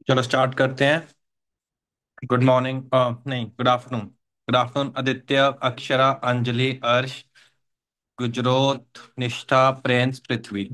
चलो स्टार्ट करते हैं। गुड मॉर्निंग, नहीं, good afternoon. Good afternoon Aditya, Akshara, Anjali, अर्श, गुजरोत, निष्ठा, प्रिंस, पृथ्वी।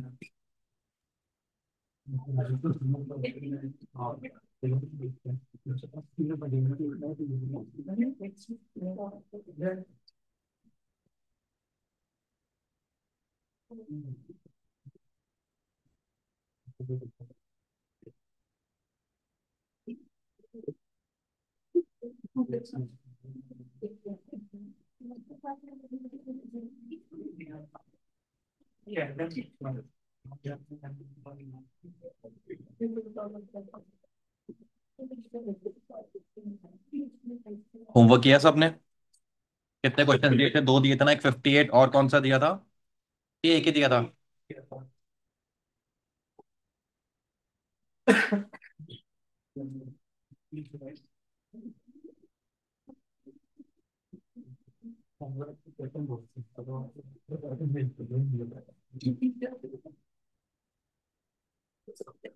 होमवर्क किया सबने? कितने क्वेश्चन दिए थे? दो दिए थे ना, एक 58 और कौन सा दिया था? ये एक ही दिया था।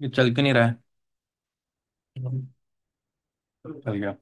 ये चल क्यों नहीं रहा है? चल गया।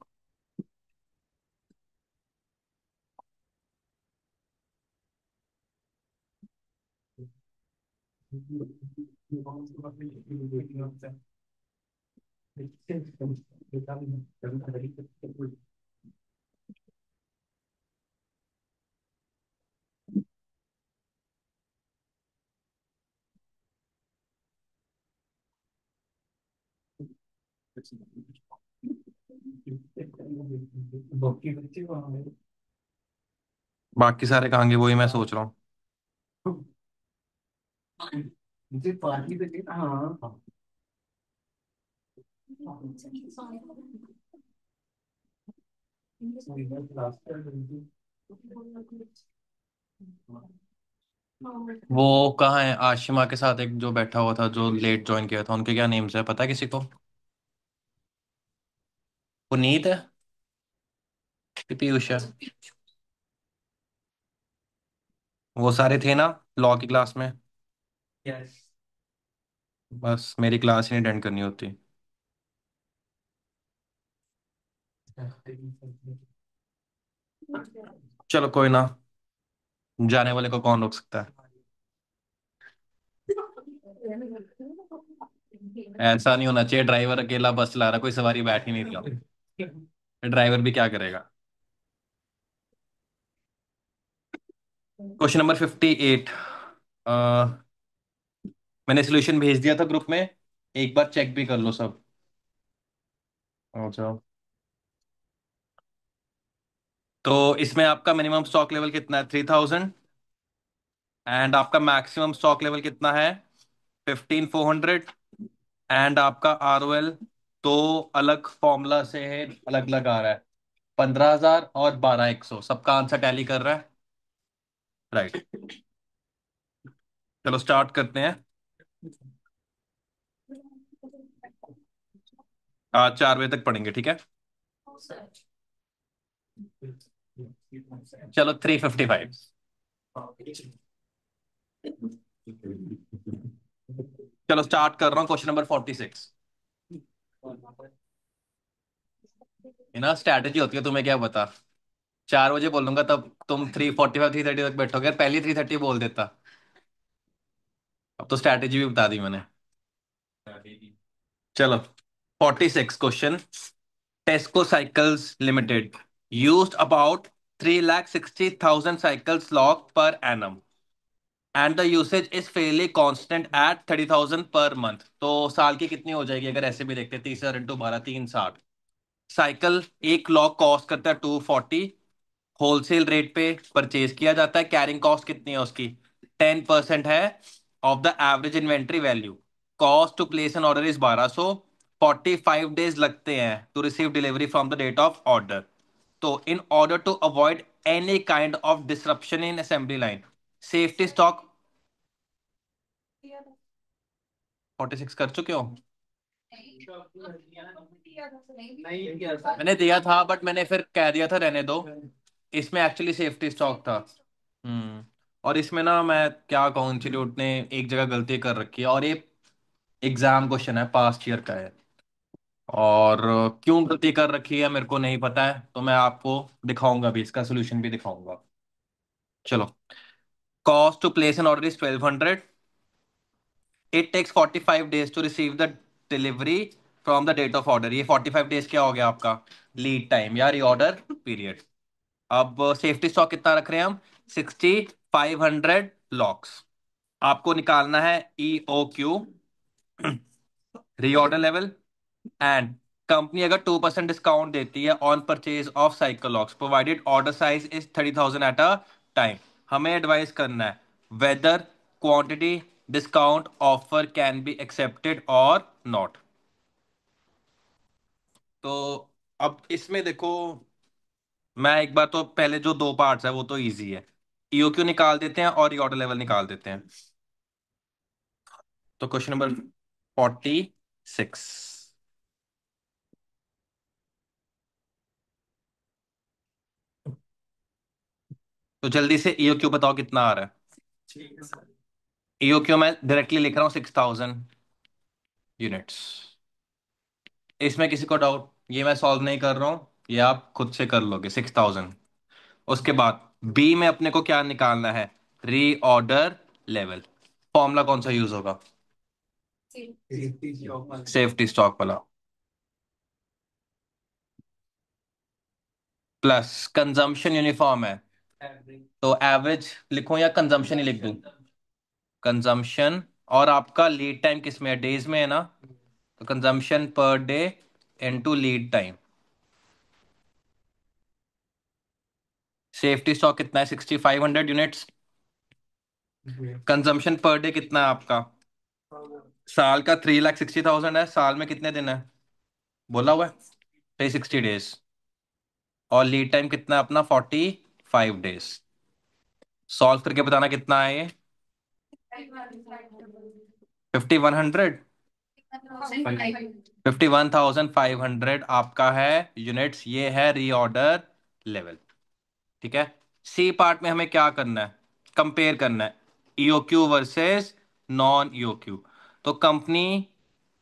बाकी सारे कहांगे, वही मैं सोच रहा हूँ। वो कहाँ है? आशिमा के साथ एक जो बैठा हुआ था, जो लेट ज्वाइन किया था, उनके क्या नेम्स है, पता है किसी को? पुनीत है कि पीयूष है? वो सारे थे ना लॉ की क्लास में। बस मेरी क्लास ही नहीं अटेंड करनी होती। चलो कोई ना, जाने वाले को कौन रोक सकता है? ऐसा नहीं होना चाहिए, ड्राइवर अकेला बस चला रहा, कोई सवारी बैठ ही नहीं रहा। ड्राइवर भी क्या करेगा? Question number 58। मैंने सोल्यूशन भेज दिया था ग्रुप में, एक बार चेक भी कर लो सब। आ जाओ। तो इसमें आपका मिनिमम स्टॉक लेवल कितना है? 3000। एंड आपका मैक्सिमम स्टॉक लेवल कितना है? 15400। एंड आपका ROL दो अलग फॉर्मूला से है, अलग अलग आ रहा है। 15000 और 12100, सबका आंसर टैली कर रहा है। राइट। चलो स्टार्ट करते हैं। आज 4 बजे तक पढ़ेंगे, ठीक है? चलो 355। चलो स्टार्ट कर रहा हूँ, क्वेश्चन नंबर 46। ये ना स्ट्रैटेजी होती है, तुम्हें क्या पता। 4 बजे बोलूंगा तब तुम 3:45 3:30 तक बैठोगे, पहली 3:30 बोल देता। अब तो स्ट्रैटेजी भी बता दी मैंने। चलो 46 question. टेस्को cycles limited used about 3,60,000 cycles log per annum and the usage is fairly constant at 30,000 per month। तो साल की कितनी हो जाएगी अगर ऐसे भी देखते हैं? 30,000 इंटू 12, 360 साइकिल। एक लॉग कॉस्ट करता है 240। होलसेल रेट पे परचेज किया जाता है। कैरिंग कॉस्ट कितनी है उसकी? 10% है of the average inventory value. Cost to place an order is 1200। 45 days लगते हैं to receive delivery from the date of order. तो in order to avoid any kind of disruption in assembly line, safety stock. 46 कर चुके हो? मैंने दिया था but मैंने फिर कह दिया था रहने दो। इसमें एक्चुअली सेफ्टी स्टॉक था। हम्म। और इसमें ना मैं क्या कहूँ, इंस्टीट्यूट ने एक जगह गलती कर रखी है, और ये एग्जाम क्वेश्चन है, पास्ट ईयर का है। और क्यों गलती कर रखी है मेरे को नहीं पता है, तो मैं आपको दिखाऊंगा भी, इसका सोल्यूशन भी दिखाऊंगा। चलो। Cost to place an order is 1200। It takes 45 days to receive the delivery from the date of order. ये 45 days क्या हो गया आपका? लीड टाइम या रीऑर्डर पीरियड। अब सेफ्टी स्टॉक कितना रख रहे हैं हम? 6500 लॉक्स। आपको निकालना है EOQ, reorder level. And company अगर 2% डिस्काउंट देती है on purchase of cycle locks provided order size is 30,000 at a time. हमें एडवाइस करना है whether quantity discount offer can be accepted और नॉट। तो अब इसमें देखो, मैं एक बार तो पहले जो दो पार्ट्स है वो तो इजी है। EOQ निकाल देते हैं और रीऑर्डर लेवल निकाल देते हैं। तो क्वेश्चन नंबर 46। तो जल्दी से EOQ बताओ कितना आ रहा है। EOQ मैं डायरेक्टली लिख रहा हूँ 6000 यूनिट्स। इसमें किसी को डाउट? ये मैं सॉल्व नहीं कर रहा हूँ, ये आप खुद से कर लोगे। 6000। उसके बाद बी में अपने को क्या निकालना है? Reorder level. फॉर्मूला कौन सा यूज होगा? सेफ्टी स्टॉक वाला। प्लस कंजम्पशन यूनिफॉर्म है, तो एवरेज लिखूं या कंजम्पशन ही लिख दूं? कंजम्पशन। और आपका लीड टाइम किस में है? डेज में है ना? तो consumption per day into lead time. Safety stock कितना है? 6500 यूनिट्स। कंजम्पशन पर डे कितना है आपका? साल का 3,60,000 है। साल में कितने दिन है बोला हुआ है? 360 डेज। और लीड टाइम कितना है अपना? 45 डेज। सॉल्व करके बताना कितना है ये। 5100। 51,500 आपका है यूनिट्स। ये है रीऑर्डर लेवल। ठीक है। सी पार्ट में हमें क्या करना है? कंपेयर करना है EOQ वर्सेस नॉन EOQ। तो कंपनी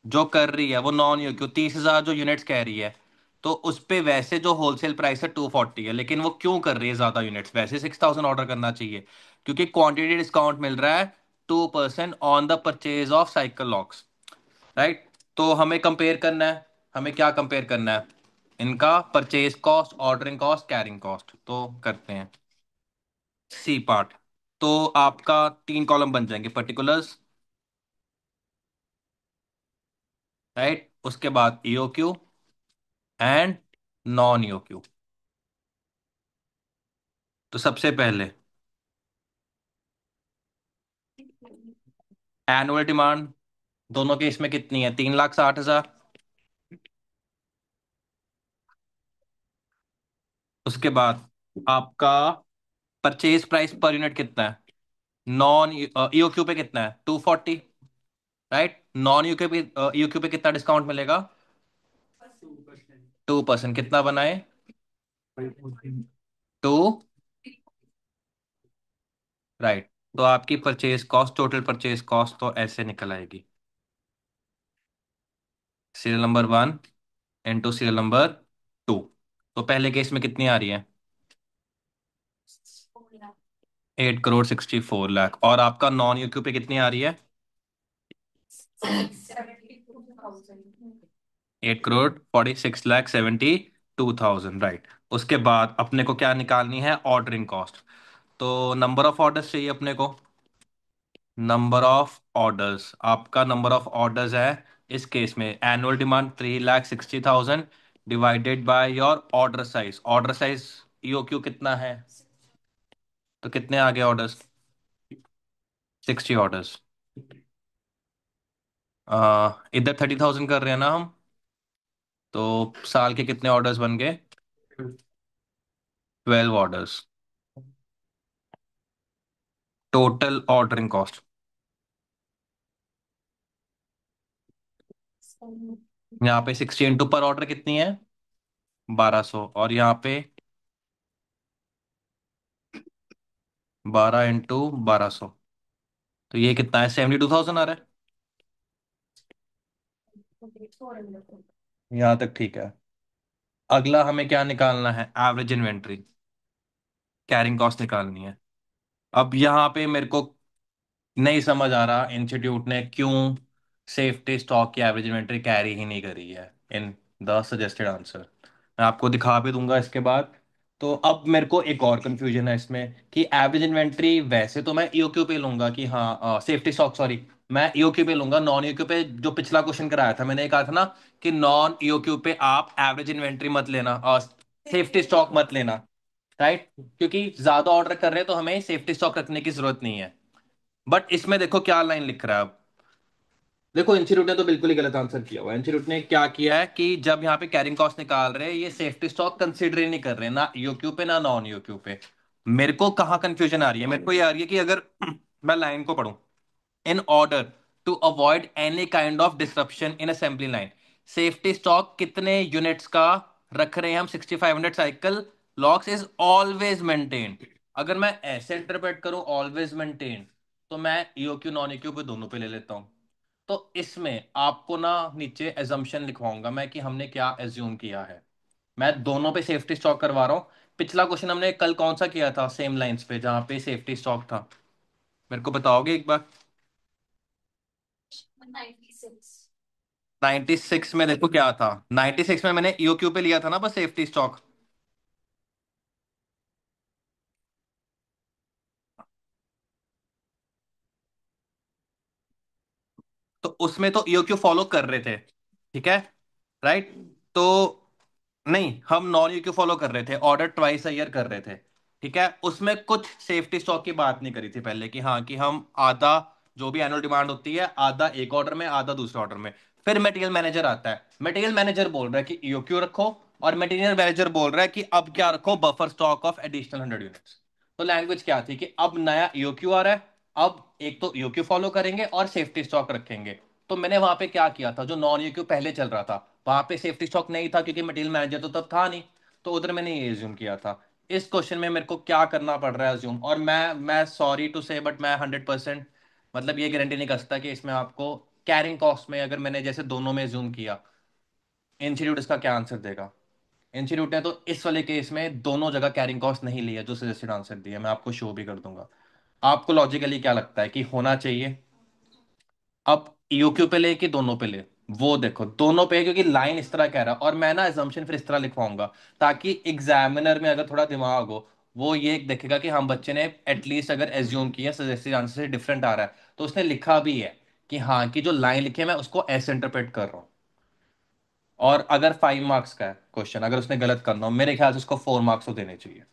जो कर रही है वो नॉन EOQ 30,000 जो यूनिट्स कह रही है, तो उस पे वैसे जो होलसेल प्राइस है 240 है, लेकिन वो क्यों कर रही है ज्यादा यूनिट्स? वैसे 6000 ऑर्डर करना चाहिए, क्योंकि क्वांटिटी डिस्काउंट मिल रहा है 2% on the purchase of cycle locks. Right. तो हमें कंपेयर करना है। हमें क्या कंपेयर करना है? इनका purchase cost, ordering cost, carrying cost. तो करते हैं सी पार्ट। तो आपका 3 कॉलम बन जाएंगे, पर्टिकुलर्स। राइट। उसके बाद EOQ एंड नॉन EOQ। तो सबसे पहले एनुअल डिमांड दोनों के इसमें कितनी है? 3,60,000। उसके बाद आपका परचेज प्राइस पर यूनिट कितना है? नॉन EOQ पे कितना है? 240। राइट। नॉन यूके पे EOQ पे कितना डिस्काउंट मिलेगा? 2%। कितना बनाए? 2। राइट। तो आपकी purchase cost, total purchase cost तो ऐसे निकल आएगी। Serial number 1 into serial number 2। तो पहले केस में कितनी आ रही है? 8,64 लाख। और आपका नॉन यूक्यू पे कितनी आ रही है? 8,46,72,000। राइट। उसके बाद अपने को क्या निकालनी है? Ordering cost. तो नंबर ऑफ ऑर्डर्स चाहिए अपने को। नंबर ऑफ ऑर्डर्स, आपका नंबर ऑफ ऑर्डर्स है इस केस में annual demand 3,60,000 divided by your order size. Order size EOQ कितना है? तो कितने आ गए ऑर्डर्स? 60 ऑर्डर्स। इधर 30,000 कर रहे हैं ना हम, तो साल के कितने ऑर्डर्स बन गए? 12 ऑर्डर्स। टोटल ऑर्डरिंग कॉस्ट यहाँ पे 60 इंटू पर ऑर्डर कितनी है? 1,200। और यहाँ पे 12 × 1200, तो ये कितना है, 72,000 आ रहा है। यहाँ तक ठीक है। अगला हमें क्या निकालना है, एवरेज इन्वेंट्री, कैरिंग कॉस्ट निकालनी है। अब यहाँ पे मेरे को नहीं समझ आ रहा इंस्टीट्यूट ने क्यों सेफ्टी स्टॉक की एवरेज इन्वेंट्री कैरी ही नहीं करी है इन द सजेस्टेड आंसर। मैं आपको दिखा भी दूंगा इसके बाद। तो अब मेरे को एक और कंफ्यूजन है इसमें कि एवरेज इन्वेंट्री वैसे तो मैं ईओक्यू पे लूंगा कि हाँ, सेफ्टी स्टॉक सॉरी, मैं ईओक्यू पे लूंगा। नॉन ईओक्यू पे जो पिछला क्वेश्चन कराया था मैंने, कहा था ना कि नॉन ईओक्यू पे आप एवरेज इन्वेंट्री मत लेना और सेफ्टी स्टॉक मत लेना, राइट? क्योंकि ज्यादा ऑर्डर कर रहे हैं तो हमें सेफ्टी स्टॉक रखने की जरूरत नहीं है। बट इसमें देखो क्या लाइन लिख रहा है अब। देखो इंस्टीट्यूट ने तो बिल्कुल ही गलत आंसर किया हुआ है। इंस्टीट्यूट ने क्या किया है कि जब यहाँ पे कैरिंग कॉस्ट निकाल रहे हैं, ये सेफ्टी स्टॉक कंसीडर ही नहीं कर रहे, ना ईओक्यू पे ना नॉन ईओक्यू पे। मेरे को कहाँ कंफ्यूजन आ रही है, मेरे को ये आ रही है कि अगर मैं लाइन को पढूं, in order to avoid any kind of disruption in assembly line, safety stock कितने यूनिट्स का रख रहे हैं हम, 6500 cycle locks is always maintained. अगर मैं ऐसे इंटरप्रेट करूं ऑलवेज मेंटेन्ड, तो मैं ईओक्यू नॉन ईक्यू पे दोनों पे ले लेता हूं। तो इसमें आपको ना नीचे एजम्पशन लिखवाऊंगा मैं कि हमने क्या एज्यूम किया है। मैं दोनों पे सेफ्टी स्टॉक करवा रहा हूँ। पिछला क्वेश्चन हमने कल कौन सा किया था सेम लाइंस पे जहां पे सेफ्टी स्टॉक था, मेरे को बताओगे एक बार? 96 में देखो क्या था, 96 में मैंने ईओक्यू पे लिया था ना बस सेफ्टी स्टॉक। तो उसमें तो ईओक्यू फॉलो कर रहे थे, ठीक है, राइट? तो नहीं, हम नॉन ईओक्यू फॉलो कर रहे थे, ऑर्डर ट्वाइस अ ईयर कर रहे थे, ठीक है। उसमें कुछ सेफ्टी स्टॉक की बात नहीं करी थी पहले कि हाँ कि हम आधा, जो भी एनुअल डिमांड होती है आधा एक ऑर्डर में आधा दूसरे ऑर्डर में। फिर मटेरियल मैनेजर आता है, मटेरियल मैनेजर बोल रहा है कि ईओक्यू रखो, और मटेरियल मैनेजर बोल रहा है कि अब क्या रखो, buffer stock of additional 100 units. तो लैंग्वेज क्या थी कि अब नया ईओक्यू आ रहा है, अब एक तो ईओक्यू फॉलो करेंगे और सेफ्टी स्टॉक रखेंगे। तो मैंने वहां पे क्या किया था, जो नॉन ईओक्यू पहले चल रहा था वहां पे सेफ्टी स्टॉक नहीं था क्योंकि मटेरियल मैनेजर तो तब था नहीं। तो उधर मैंने ये एज्यूम किया था। इस क्वेश्चन में मेरे को क्या करना पड़ रहा है एज्यूम, और मैं सॉरी टू से बट मैं 100% मतलब ये गारंटी नहीं कर सकता कि इसमें आपको कैरिंग कॉस्ट में अगर मैंने जैसे दोनों में एज्यूम किया, इंस्टीट्यूट इसका क्या आंसर देगा। इंस्टीट्यूट ने तो इस वाले केस में दोनों जगह कैरिंग कॉस्ट नहीं लिया जो सजेस्टेड आंसर दिया, मैं आपको शो भी कर दूंगा। आपको लॉजिकली क्या लगता है कि होना चाहिए? अब यूक्यू पे ले कि दोनों पे ले, वो देखो दोनों पे है, क्योंकि लाइन इस तरह कह रहा है और मैं ना assumption फिर इस तरह लिखवाऊंगा ताकि एग्जामिनर में अगर थोड़ा दिमाग हो, वो ये देखेगा कि हम बच्चे ने एटलीस्ट अगर एज्यूम किया सजेस्टेड आंसर से डिफरेंट आ रहा है तो उसने लिखा भी है कि हाँ कि जो लाइन लिखी है मैं उसको ऐसे इंटरप्रेट कर रहा हूँ। और अगर 5 मार्क्स का है क्वेश्चन, अगर उसने गलत करना हो, मेरे ख्याल से उसको 4 मार्क्स तो देने चाहिए।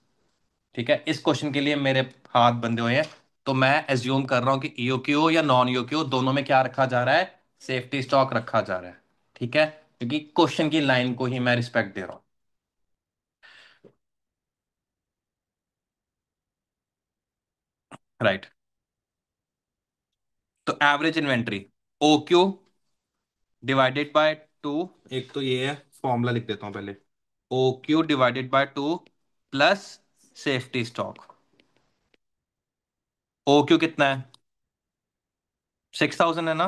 ठीक है, इस क्वेश्चन के लिए मेरे हाथ बंधे हुए हैं। तो मैं एज्यूम कर रहा हूं कि ईओक्यू या नॉन ईओक्यू दोनों में क्या रखा जा रहा है, सेफ्टी स्टॉक रखा जा रहा है। ठीक है, क्योंकि क्वेश्चन की लाइन को ही मैं रिस्पेक्ट दे रहा हूं। राइट। तो average inventory, O Q divided by two, एक तो ये है, फॉर्मूला लिख देता हूं पहले, O Q divided by two plus safety stock. O Q कितना है, 6000 है ना,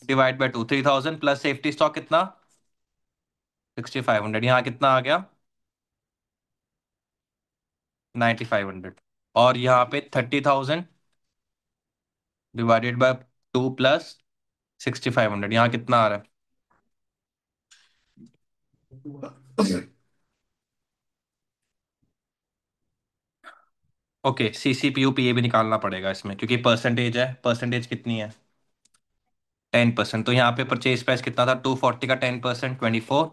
divide by two 3000 plus safety stock कितना, 6500। यहाँ कितना आ गया, 9500। और यहाँ पे 30,000 डिवाइडेड बाय टू प्लस 6500, यहाँ कितना आ रहा है? ओके, सीसीपीयू पीए भी निकालना पड़ेगा इसमें क्योंकि परसेंटेज है, परसेंटेज कितनी है, 10%। तो यहाँ पे परचेज प्राइस कितना था, 240 का 10% 24,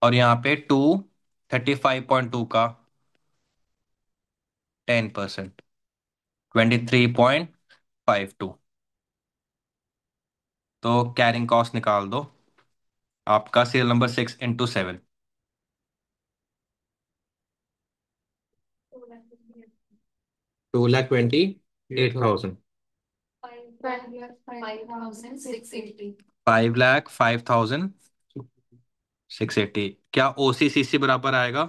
और यहाँ पे 235.2 का 10% 23.52। तो कैरिंग कॉस्ट निकाल दो, आपका सीरियल नंबर 6 × 7, 2,28,000, 5,05,680। क्या ओसीसीसी बराबर आएगा?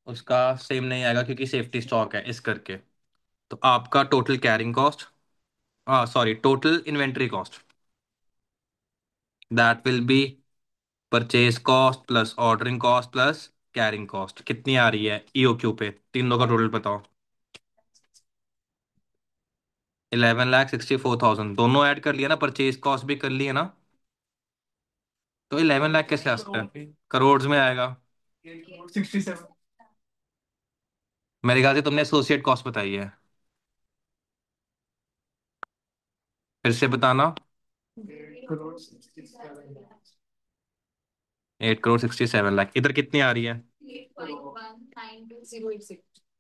उसका सेम नहीं आएगा क्योंकि सेफ्टी स्टॉक है इस करके। तो आपका टोटल कैरिंग कॉस्ट, हाँ sorry, total inventory cost, that will be purchase cost plus ordering cost plus carrying cost, कितनी आ रही है ईओक्यू पे, तीनों का टोटल बताओ। 11,64,000 दोनों ऐड कर लिया ना, परचेज कॉस्ट भी कर लिया ना। तो 11 लाख कैसे आ सकता है, करोड़ में आएगा। मेरे ख्याल से तुमने एसोसिएट कॉस्ट बताई है, फिर से बताना। 8,67 लाख, इधर कितनी आ रही है?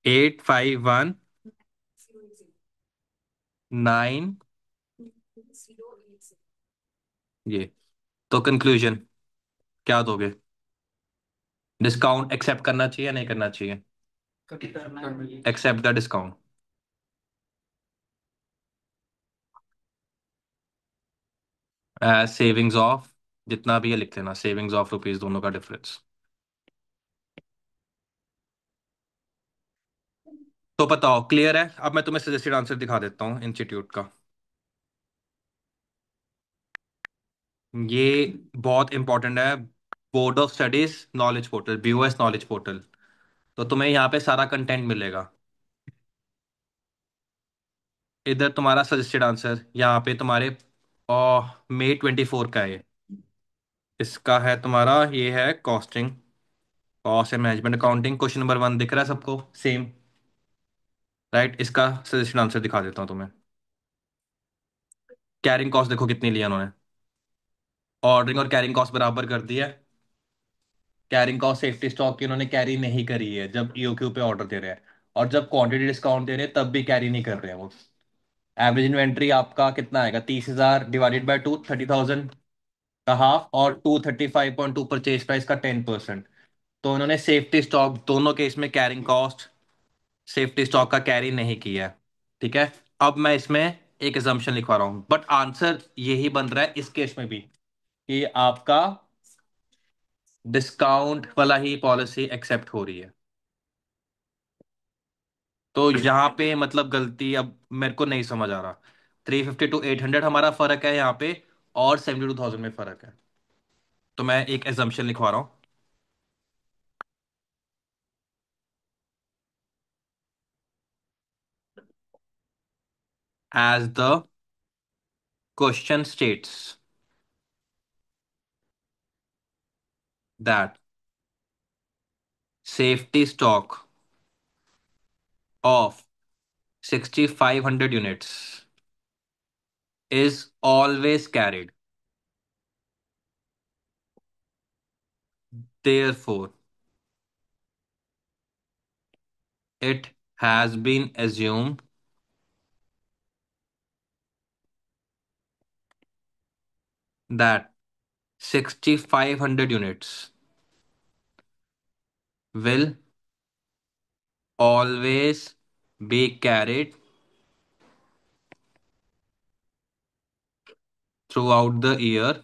851,9, ये। तो कंक्लूजन क्या दोगे? डिस्काउंट एक्सेप्ट करना चाहिए या नहीं करना चाहिए? Accept the discount. Savings of, जितना भी है लिख लेना, सेविंग्स ऑफ रुपीज, दोनों का डिफरेंस। तो बताओ, क्लियर है? अब मैं तुम्हें सजेस्टेड आंसर दिखा देता हूँ इंस्टीट्यूट का। ये बहुत इंपॉर्टेंट है, board of studies knowledge portal, BOS knowledge portal. तो तुम्हें यहाँ पे सारा कंटेंट मिलेगा। इधर तुम्हारा सजेस्टेड आंसर, यहाँ पे तुम्हारे May 24 का है। इसका है तुम्हारा, ये है costing, cost and management accounting, question number 1 दिख रहा है सबको सेम? राइट, इसका सजेस्टेड आंसर दिखा देता हूँ तुम्हें। कैरिंग कॉस्ट देखो कितनी लिया उन्होंने, ऑर्डरिंग और कैरिंग कॉस्ट बराबर कर दी है। कैरिंग कॉस्ट सेफ्टी स्टॉक की उन्होंने कैरी नहीं करी है जब ईओक्यू पे ऑर्डर दे रहे हैं, और जब क्वांटिटी डिस्काउंट दे रहे हैं तब भी कैरी नहीं कर रहे हैं वो। एवरेज इन्वेंट्री आपका कितना आएगा? 30,000 डिवाइडेड बाई 2, 30,000 का हाफ, और 235.2 परचेज प्राइस का 10%। तो उन्होंने सेफ्टी स्टॉक दोनों केस में कैरिंग कॉस्ट, सेफ्टी स्टॉक का कैरी नहीं किया है। ठीक है, अब मैं इसमें एक एजम्पशन लिखवा रहा हूँ, बट आंसर यही बन रहा है इस केस में भी कि आपका डिस्काउंट वाला ही पॉलिसी एक्सेप्ट हो रही है। तो यहाँ पे मतलब गलती अब मेरे को नहीं समझ आ रहा। 350 to 800 हमारा फर्क है यहाँ पे, और 72,000 में फर्क है। तो मैं एक एजम्पशन लिखवा रहा हूँ। As the question states that safety stock of 6,500 units is always carried. Therefore, it has been assumed that 6,500 units will always be carried throughout the year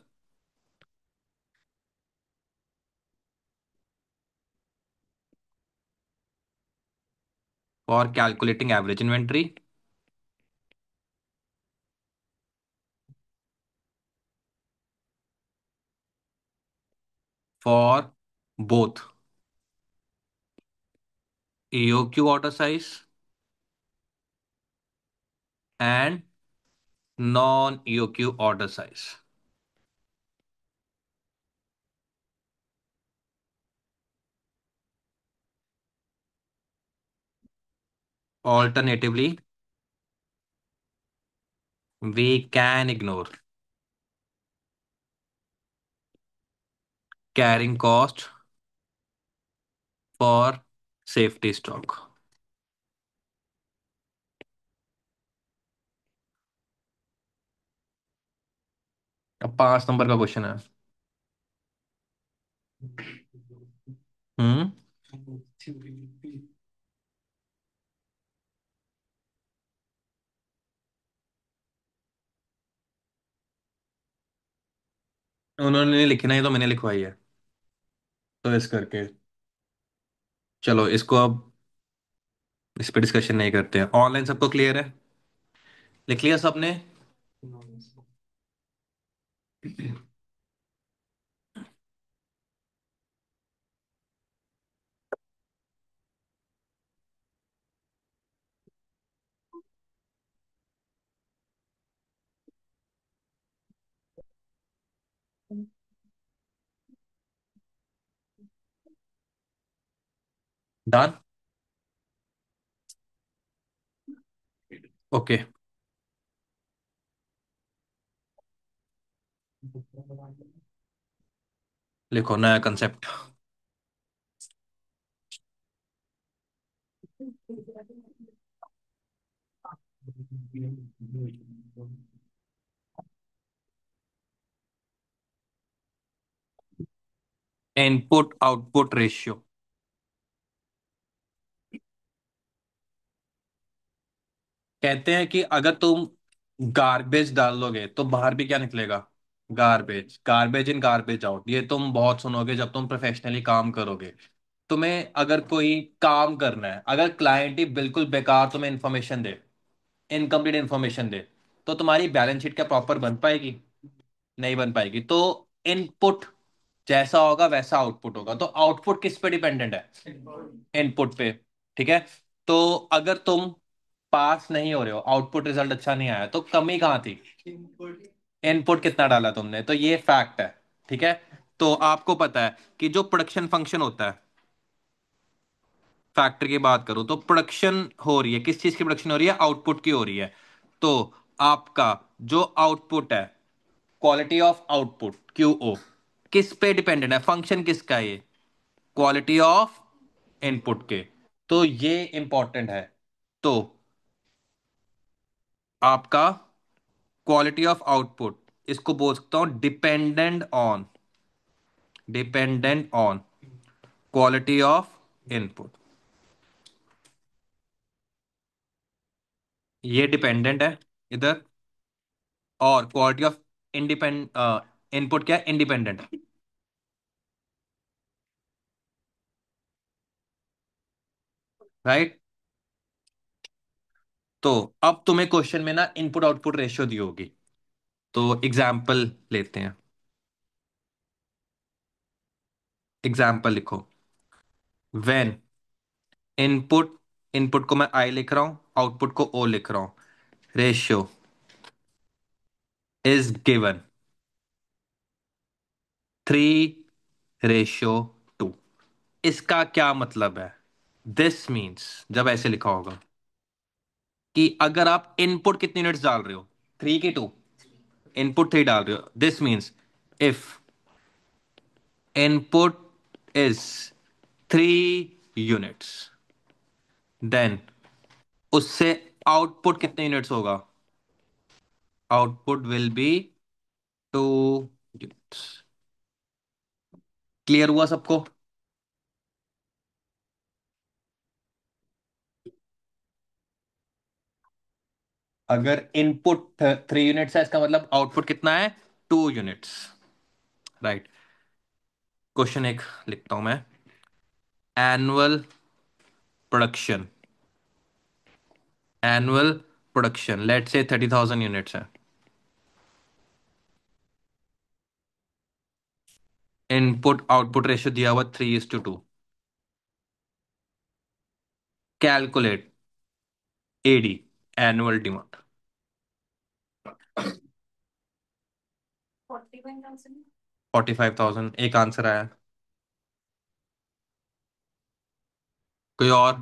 for calculating average inventory for both EOQ order size and non EOQ order size. Alternatively, we can ignore carrying cost for safety stock. अब 5 number का question है। हम्म। उन्होंने नहीं लिखी ना, ये तो मैंने लिखवाई है, तो इस करके चलो इसको अब इस पे डिस्कशन नहीं करते हैं। ऑनलाइन सबको क्लियर है? लिख लिया सबने? डन। ओके, लिखो नया कंसेप्ट। Input output ratio. कहते हैं कि अगर तुम गार्बेज डाल दोगे तो बाहर भी क्या निकलेगा? Garbage. Garbage in garbage out, ये तुम बहुत सुनोगे जब तुम प्रोफेशनली काम करोगे। तुम्हें अगर कोई काम करना है, अगर क्लाइंट ही बिल्कुल बेकार तुम्हें इंफॉर्मेशन दे, इनकम्प्लीट इंफॉर्मेशन दे, तो तुम्हारी बैलेंस शीट क्या प्रॉपर बन पाएगी? नहीं बन पाएगी। तो इनपुट जैसा होगा वैसा आउटपुट होगा। तो आउटपुट किस पे डिपेंडेंट है? इनपुट पे। ठीक है। तो अगर तुम पास नहीं हो रहे हो, आउटपुट रिजल्ट अच्छा नहीं आया, तो कमी कहाँ थी? इनपुट कितना डाला तुमने, तो ये फैक्ट है। ठीक है। तो आपको पता है कि जो प्रोडक्शन फंक्शन होता है, फैक्टर की बात करूं तो प्रोडक्शन हो रही है, किस चीज की प्रोडक्शन हो रही है? आउटपुट की हो रही है। तो आपका जो आउटपुट है, क्वालिटी ऑफ आउटपुट क्यूओ, किस पे डिपेंडेंट है? फंक्शन किसका है ये? क्वालिटी ऑफ इनपुट के। तो ये इंपॉर्टेंट है। तो आपका क्वालिटी ऑफ आउटपुट, इसको बोल सकता हूं dependent on quality of input. ये डिपेंडेंट है इधर, और क्वालिटी ऑफ इंडिपेंड इनपुट क्या है? इंडिपेंडेंट। राइट। तो अब तुम्हें क्वेश्चन में ना इनपुट आउटपुट रेशियो दी होगी। तो एग्जाम्पल लेते हैं। एग्जाम्पल लिखो। व्हेन इनपुट, इनपुट को मैं आई लिख रहा हूं, आउटपुट को ओ लिख रहा हूं, रेशियो इज गिवन 3:2। इसका क्या मतलब है? दिस मीन्स, जब ऐसे लिखा होगा कि अगर आप इनपुट कितनी यूनिट्स डाल रहे हो, 3 की 2, इनपुट 3 डाल रहे हो, this means if input is 3 units, then उससे आउटपुट कितने यूनिट्स होगा? Output will be 2 units. Clear हुआ सबको? अगर इनपुट 3 यूनिट्स है, इसका मतलब आउटपुट कितना है? 2 यूनिट्स। राइट। क्वेश्चन एक लिखता हूं मैं। Annual production, annual production let say 30,000 units है। इनपुट आउटपुट रेशियो दिया हुआ 3:2। Calculate AD, annual demand. 45,000 एक आंसर आया। कोई और?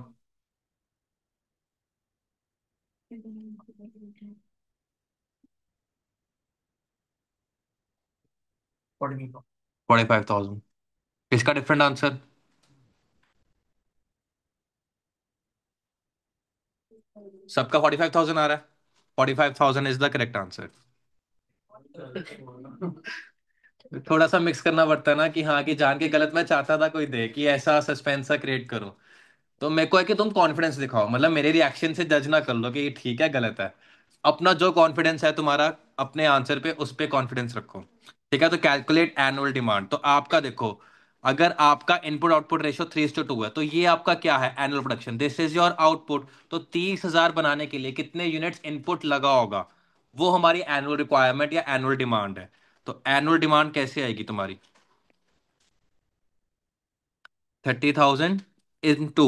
45,000। किसका डिफरेंट आंसर? सबका 45,000 आ रहा है। 45,000 इज द करेक्ट आंसर। थोड़ा सा मिक्स करना पड़ता है ना, कि हाँ कि जान के गलत मैं चाहता था कोई दे, कि ऐसा सस्पेंस सा क्रिएट करो। तो मेरे को है कि तुम कॉन्फिडेंस दिखाओ, मतलब मेरे रिएक्शन से जज ना कर लो कि ये ठीक है गलत है। अपना जो कॉन्फिडेंस है तुम्हारा अपने आंसर पे, उस पे कॉन्फिडेंस रखो। ठीक है। तो कैलकुलेट एनुअल डिमांड, तो आपका देखो अगर आपका इनपुट आउटपुट रेशियो 3:2 है तो ये आपका क्या है, annual production, this is your output. तो 30,000 बनाने के लिए कितने यूनिट्स इनपुट लगा होगा, वो हमारी एनुअल रिक्वायरमेंट या एनुअल डिमांड है। तो एनुअल डिमांड कैसे आएगी तुम्हारी, 30,000 into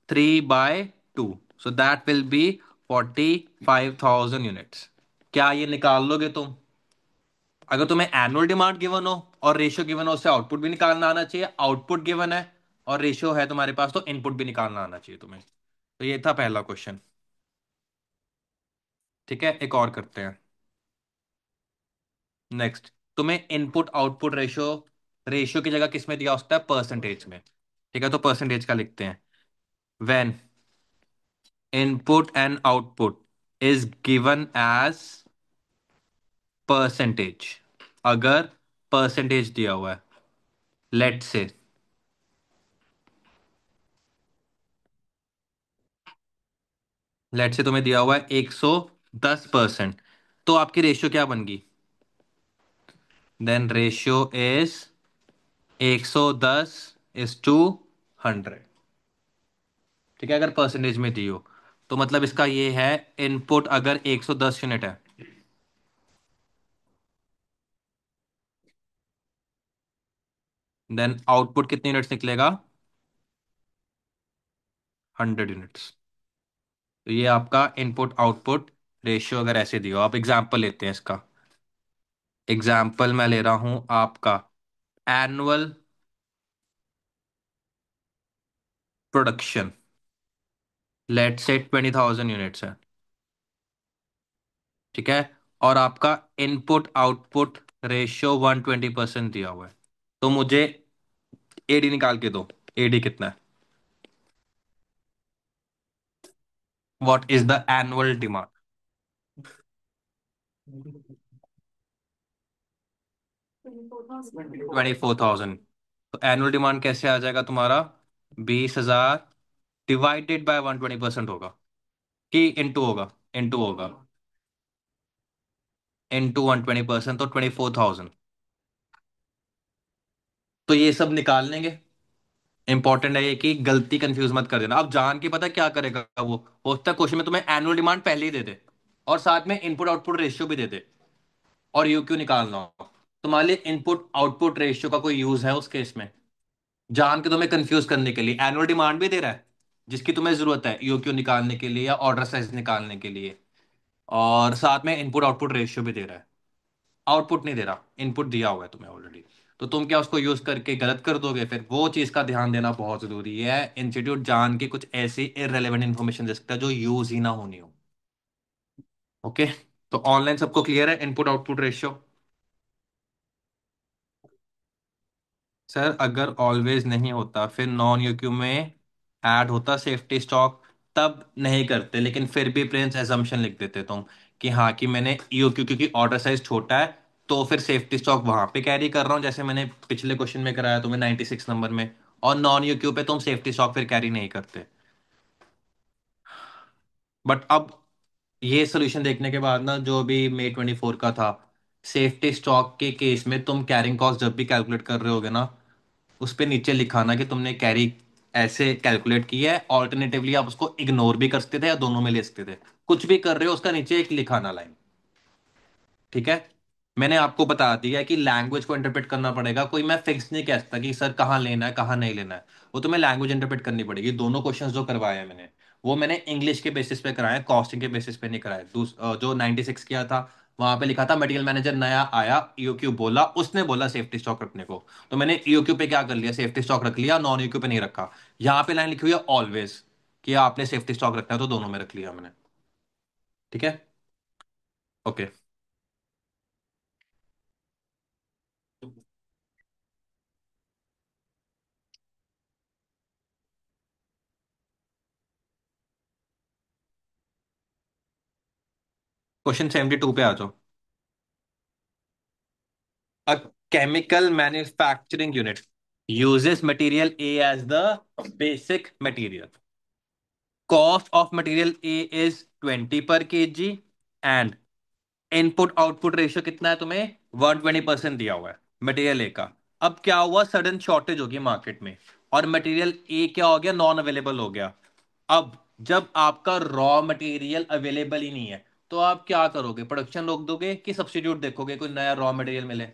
3/2, so that will be 45,000 units. क्या ये निकाल लोगे तुम? अगर तुम्हें एनुअल डिमांड गिवन हो और रेशियो गिवन हो, उससे आउटपुट भी निकालना आना चाहिए। आउटपुट गिवन है और रेशियो है तुम्हारे पास, तो इनपुट भी निकालना आना चाहिए तुम्हें। तो ये था पहला क्वेश्चन। ठीक है, एक और करते हैं। नेक्स्ट, तुम्हें इनपुट आउटपुट रेशियो, रेशियो की जगह किस में दिया होता है, परसेंटेज में। ठीक है, तो परसेंटेज का लिखते हैं। When input and output is given as percentage, अगर परसेंटेज दिया हुआ है, लेट से तुम्हें दिया हुआ है 110%, तो आपकी रेशियो क्या बन गई, देन रेशियो इज 110:100। ठीक है, अगर परसेंटेज में दी हो, तो मतलब इसका ये है, इनपुट अगर 110 यूनिट है, देन आउटपुट कितने यूनिट्स निकलेगा, 100 यूनिट्स। तो ये आपका इनपुट आउटपुट रेशियो अगर ऐसे दियो। आप एग्जाम्पल लेते हैं इसका। एग्जाम्पल मैं ले रहा हूं आपका, एनुअल प्रोडक्शन, लेट से 20,000 यूनिट्स है। ठीक है, और आपका इनपुट आउटपुट रेशियो 120% दिया हुआ है। तो मुझे एडी निकाल के दो, एडी कितना है, what is the annual demand. 24,000। तो एनुअल डिमांड कैसे आ जाएगा तुम्हारा, 20,000 डिवाइडेड बाय 120% होगा, कि इनटू होगा, इनटू होगा, इनटू 120%, तो 24,000। तो ये सब निकाल लेंगे। इंपॉर्टेंट है ये कि गलती कंफ्यूज मत कर देना। अब जान के पता क्या करेगा वो, हो सकता है क्वेश्चन में तुम्हें एनुअल डिमांड पहले ही दे दे और साथ में इनपुट आउटपुट रेशियो भी दे दे, और यू क्यू निकालना हो। तुम्हारे लिए इनपुट आउटपुट रेशियो का कोई यूज है उस केस में, जान के तुम्हें कंफ्यूज करने के लिए। एनुअल डिमांड भी दे रहा है जिसकी तुम्हें जरूरत है यू क्यू निकालने के लिए या ऑर्डर साइज निकालने के लिए, और साथ में इनपुट आउटपुट रेशियो भी दे रहा है। आउटपुट नहीं दे रहा, इनपुट दिया हुआ है तुम्हें ऑलरेडी। तो तुम क्या उसको यूज करके गलत कर दोगे, फिर वो चीज का ध्यान देना बहुत जरूरी है। इंस्टीट्यूट जान के कुछ ऐसी इररेलेवेंट इन्फॉर्मेशन दे सकता है जो यूज ही ना होनी हो। ओके, तो ऑनलाइन सबको क्लियर है इनपुट आउटपुट रेशियो। सर अगर ऑलवेज नहीं होता, फिर नॉन यूक्यू में ऐड होता सेफ्टी स्टॉक, तब नहीं करते, लेकिन फिर भी प्रिंस एजम्पशन लिख देते तुम कि हाँ कि मैंने यूक्यू क्योंकि ऑर्डर साइज छोटा है, तो फिर सेफ्टी स्टॉक वहां पे कैरी कर रहा हूँ, जैसे मैंने पिछले क्वेश्चन में कराया तुम्हें 96 नंबर में। और नॉन यूक्यू पे तुम सेफ्टी स्टॉक फिर कैरी नहीं करते। बट अब ये सोल्यूशन देखने के बाद ना, जो अभी May 24 का था, सेफ्टी स्टॉक के केस में तुम कैरिंग कॉस्ट जब भी कैलकुलेट कर रहे होगे ना, उस पे नीचे लिखाना कि तुमने कैरी ऐसे कैलकुलेट किया है। ऑल्टरनेटिवली आप उसको इग्नोर भी कर सकते थे या दोनों में ले सकते थे, कुछ भी कर रहे हो उसका नीचे एक लिखाना लाइन। ठीक है, मैंने आपको बता दिया है कि लैंग्वेज को इंटरप्रेट करना पड़ेगा। कोई मैं फिक्स नहीं कह सकता कि सर कहाँ लेना है कहाँ नहीं लेना है, वो तुम्हें लैंग्वेज इंटरप्रेट करनी पड़ेगी। दोनों क्वेश्चंस जो करवाए हैं मैंने, वो मैंने इंग्लिश के बेसिस पे कराए, कॉस्टिंग के बेसिस पे नहीं कराए। जो 96 किया था, वहां पे लिखा था मटेरियल मैनेजर नया आया, ईओक्यू बोला, उसने बोला सेफ्टी स्टॉक रखने को, तो मैंने ईओक्यू पे क्या कर लिया, सेफ्टी स्टॉक रख लिया, नॉन ईओक्यू पे नहीं रखा। यहाँ पे लाइन लिखी हुई है ऑलवेज, कि आपने सेफ्टी स्टॉक रखना है, तो दोनों में रख लिया मैंने। ठीक है, ओके। क्वेश्चन 72 पे आ जाओ। A chemical manufacturing unit uses material A as the basic material. Cost of material A is 20 per kg and input output ratio कितना है तुम्हें, 120% दिया हुआ है मटेरियल ए का। अब क्या हुआ, सडन शॉर्टेज होगी मार्केट में, और मटेरियल ए क्या हो गया, नॉन अवेलेबल हो गया। अब जब आपका रॉ मटेरियल अवेलेबल ही नहीं है, तो आप क्या करोगे, प्रोडक्शन रोक दोगे कि सब्स्टिट्यूट देखोगे, कोई नया रॉ मटेरियल मिले।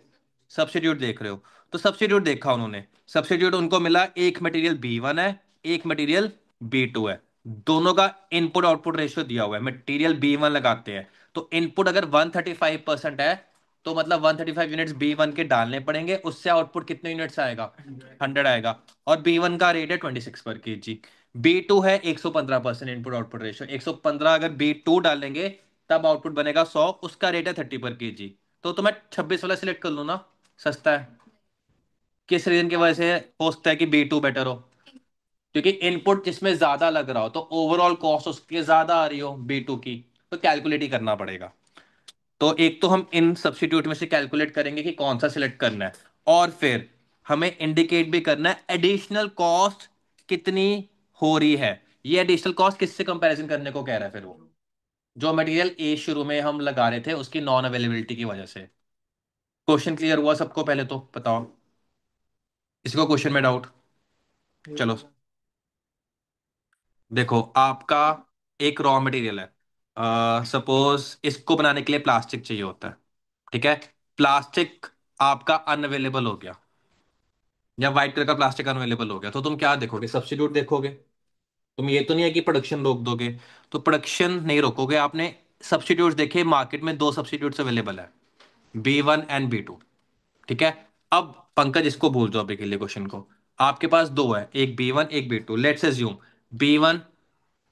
सब्स्टिट्यूट देख रहे हो, तो सब्स्टिट्यूट देखा उन्होंने। सब्स्टिट्यूट उनको मिला, एक मटेरियल बी 1 है, एक मटेरियल बी 2 है। दोनों का इनपुट आउटपुट रेशियो दिया हुआ है, मटेरियल बी 1 लगाते हैं, तो इनपुट अगर 135% है, तो मतलब 135 यूनिट्स बी 1 के डालने पड़ेंगे, उससे आउटपुट कितने यूनिट्स आएगा, 100 आएगा। और बी 1 का रेट है 26 पर केजी। बी 2 है 115% इनपुट आउटपुट रेशियो, 115 अगर बी 2 डालेंगे तब आउटपुट बनेगा 100, उसका रेट है 30 पर केजी। तो मैं 26 वाला सिलेक्ट कर लूँ ना, सस्ता है। किस रीजन की वजह से हो सकता है कि बी 2 बेटर हो, क्योंकि इनपुट जिसमें ज्यादा लग रहा हो तो ओवरऑल कॉस्ट उसकी ज्यादा आ रही हो बी 2 की, तो कैलकुलेट ही करना पड़ेगा। तो एक तो हम इन सब्स्टिट्यूट में से कैलकुलेट करेंगे कि कौन सा सिलेक्ट करना है, और फिर हमें इंडिकेट भी करना है एडिशनल कॉस्ट कितनी हो रही है। ये एडिशनल कॉस्ट किससे कंपैरिजन करने को कह रहा है, फिर वो जो मटेरियल ए शुरू में हम लगा रहे थे उसकी नॉन अवेलेबिलिटी की वजह से। क्वेश्चन क्लियर हुआ सबको, पहले तो बताओ, इसको क्वेश्चन में डाउट। चलो, देखो आपका एक रॉ मटेरियल है, सपोज इसको बनाने के लिए प्लास्टिक चाहिए होता है, ठीक है। प्लास्टिक आपका अनअवेलेबल हो गया, या व्हाइट कलर का प्लास्टिक अनअवेलेबल हो गया, तो तुम क्या देखोगे, सब्स्टिट्यूट देखोगे। तुम ये तो नहीं है कि प्रोडक्शन रोक दोगे, तो प्रोडक्शन नहीं रोकोगे आपने। सब्स्टिट्यूट्स देखे, मार्केट में दो सब्स्टिट्यूट्स अवेलेबल है, बी 1 एंड बी 2, ठीक है। अब पंकज इसको भूल दो अभी के लिए, क्वेश्चन को। आपके पास दो है, एक बी 1 एक बी 2, लेट्स एज्यूम बी 1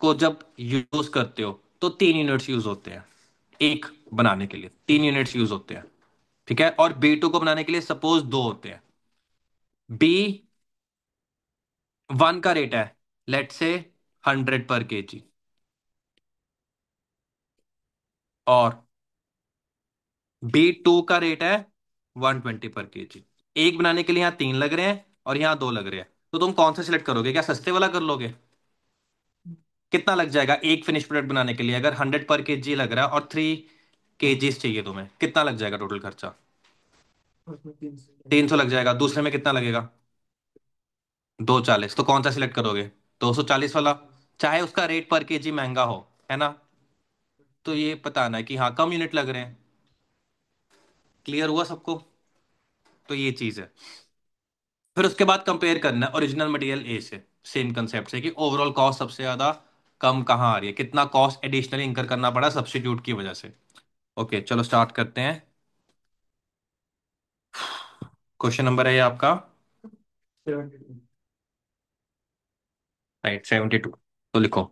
को जब यूज करते हो तो 3 यूनिट्स यूज होते हैं, एक बनाने के लिए 3 यूनिट्स यूज होते हैं, ठीक है। और बी 2 को बनाने के लिए सपोज दो होते हैं। बी 1 का रेट है लेट से 100 पर केजी, और बी 2 का रेट है 120 पर केजी। एक बनाने के लिए यहाँ 3 लग रहे हैं और यहाँ 2 लग रहे हैं, तो तुम कौन सा सिलेक्ट करोगे, क्या सस्ते वाला कर लोगे। कितना लग जाएगा एक फिनिश प्रोडक्ट बनाने के लिए, अगर 100 पर केजी लग रहा है और 3 केजीज चाहिए तुम्हें, कितना लग जाएगा टोटल खर्चा। 300 लग जाएगा। दूसरे में कितना लगेगा, 240। तो कौन सा सिलेक्ट करोगे, 240 वाला, चाहे उसका रेट पर केजी महंगा हो, है ना। तो ये पता ना कि हाँ कम यूनिट लग रहे हैं। क्लियर हुआ सबको, तो ये चीज है। फिर उसके बाद कंपेयर करना है ओरिजिनल मटेरियल ए से, सेम कंसेप्ट से, कि ओवरऑल कॉस्ट सबसे ज्यादा कम कहाँ आ रही है, कितना कॉस्ट एडिशनली इंकर करना पड़ा सब्स्टिट्यूट की वजह से। ओके चलो स्टार्ट करते हैं। क्वेश्चन नंबर है ये आपका, राइट, 72। तो लिखो,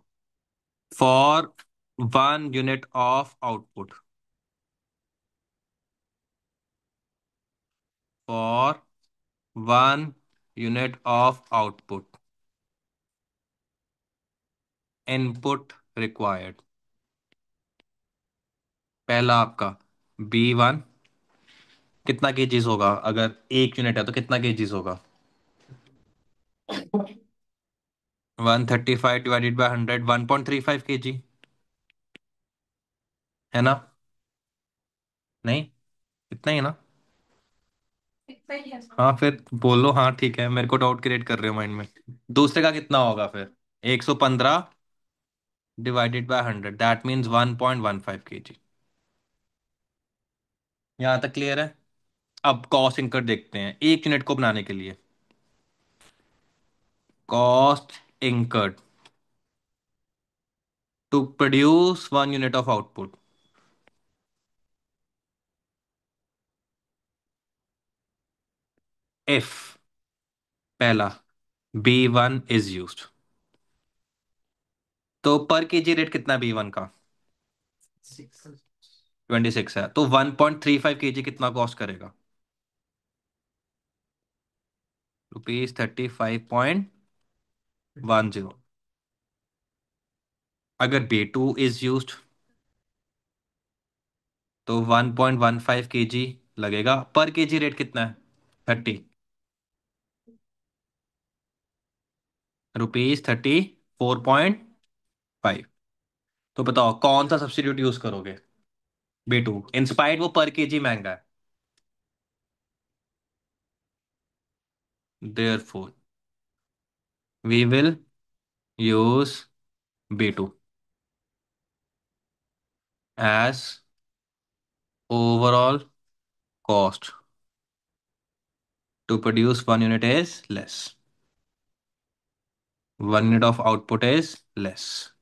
for 1 unit of output, for 1 unit of output, input required. पहला आपका बी 1 कितना केजीज होगा, अगर 1 यूनिट है तो कितना केजीज होगा, 135 डिवाइडेड बाय 100, 1.35 केजी, है ना। नहीं, इतना ही है ना। हाँ फिर बोलो, हाँ ठीक है, मेरे को डाउट क्रिएट कर रहे हो माइंड में। दूसरे का कितना होगा फिर, 115 divided by 100, that means 1.15 KG. यहाँ तक क्लियर है। अब कॉस्ट इनकर देखते हैं 1 यूनिट को बनाने के लिए। Cost incurred to produce 1 unit of output, if पहला बी 1 इज यूज्ड, तो पर केजी रेट कितना बी 1 का, 26 है, तो 1.35 केजी कितना कॉस्ट करेगा, ₹35.10। अगर बी 2 इज यूज्ड, तो 1.15 केजी लगेगा। पर केजी रेट कितना है, 34.5। तो बताओ कौन सा सब्स्टिट्यूट यूज करोगे, बी 2, इंस्पायर्ड वो पर केजी महंगा है। Therefore, we will use B2 as overall cost to produce one unit is less. One unit of output is less.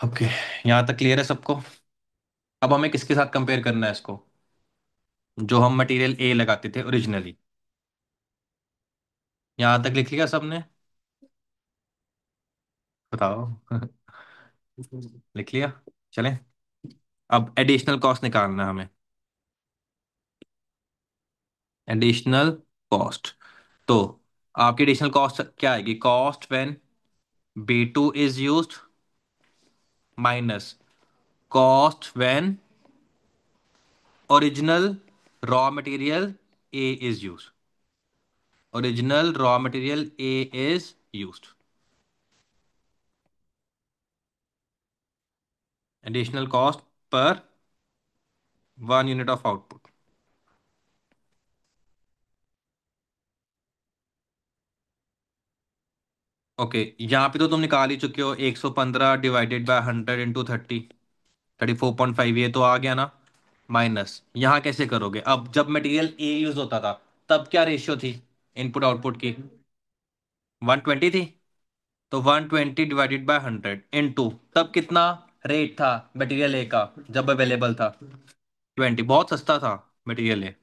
Okay, यहाँ तक क्लियर है सबको? अब हमें किसके साथ कंपेयर करना है इसको? जो हम मटेरियल ए लगाते थे ओरिजिनली। यहाँ तक लिख लिया सबने? बताओ। लिख लिया? चलें। अब एडिशनल कॉस्ट निकालना है हमें। Additional cost. तो आपकी एडिशनल कॉस्ट क्या आएगी? Cost when B2 is used minus cost when original raw material A is used. Original raw material A is used. Additional cost per one unit of output. Okay, यहाँ पे तो तुम निकाल ही चुके हो। 115 डिवाइडेड बाय 100 इंटू 30, 34.5, ये तो आ गया ना। माइनस यहाँ कैसे करोगे? अब जब मटेरियल ए यूज होता था तब क्या रेशियो थी इनपुट आउटपुट की? 120 थी। तो 120 डिवाइडेड बाय 100 इंटू, तब कितना रेट था मटेरियल ए का जब अवेलेबल था? 20। बहुत सस्ता था मटेरियल ए।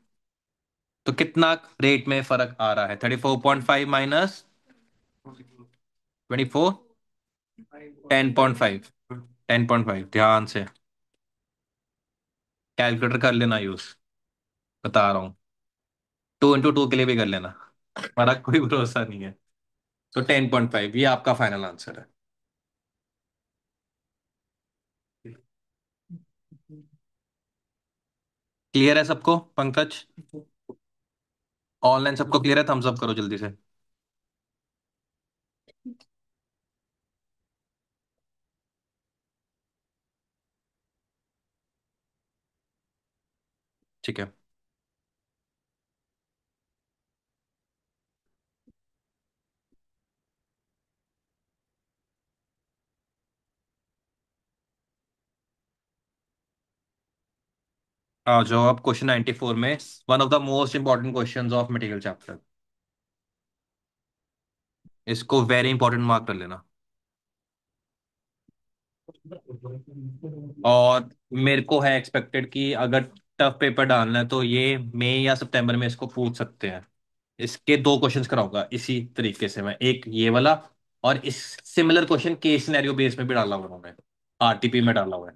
तो कितना रेट में फर्क आ रहा है? 34.5 माइनस 24, 10.5। 10.5, ध्यान से कैलकुलेटर कर लेना यूज, बता रहा हूँ। 2 इंटू 2 के लिए भी कर लेना, हमारा कोई भरोसा नहीं है। तो 10.5 ये आपका फाइनल आंसर है। क्लियर है सबको पंकज? ऑनलाइन सबको क्लियर है? थम्स अप करो जल्दी से। ठीक है। आ जाओ अब क्वेश्चन 94 में। One of the most important questions of material chapter. इसको वेरी इंपॉर्टेंट मार्क कर लेना। और मेरे को है एक्सपेक्टेड कि अगर टफ पेपर डालना है तो ये मई या सितंबर में इसको पूछ सकते हैं। इसके दो क्वेश्चंस कराऊंगा इसी तरीके से मैं, एक ये वाला और इस similar question case scenario base में भी डाला हुआ है उन्होंने, आरटीपी में डाला हुआ है।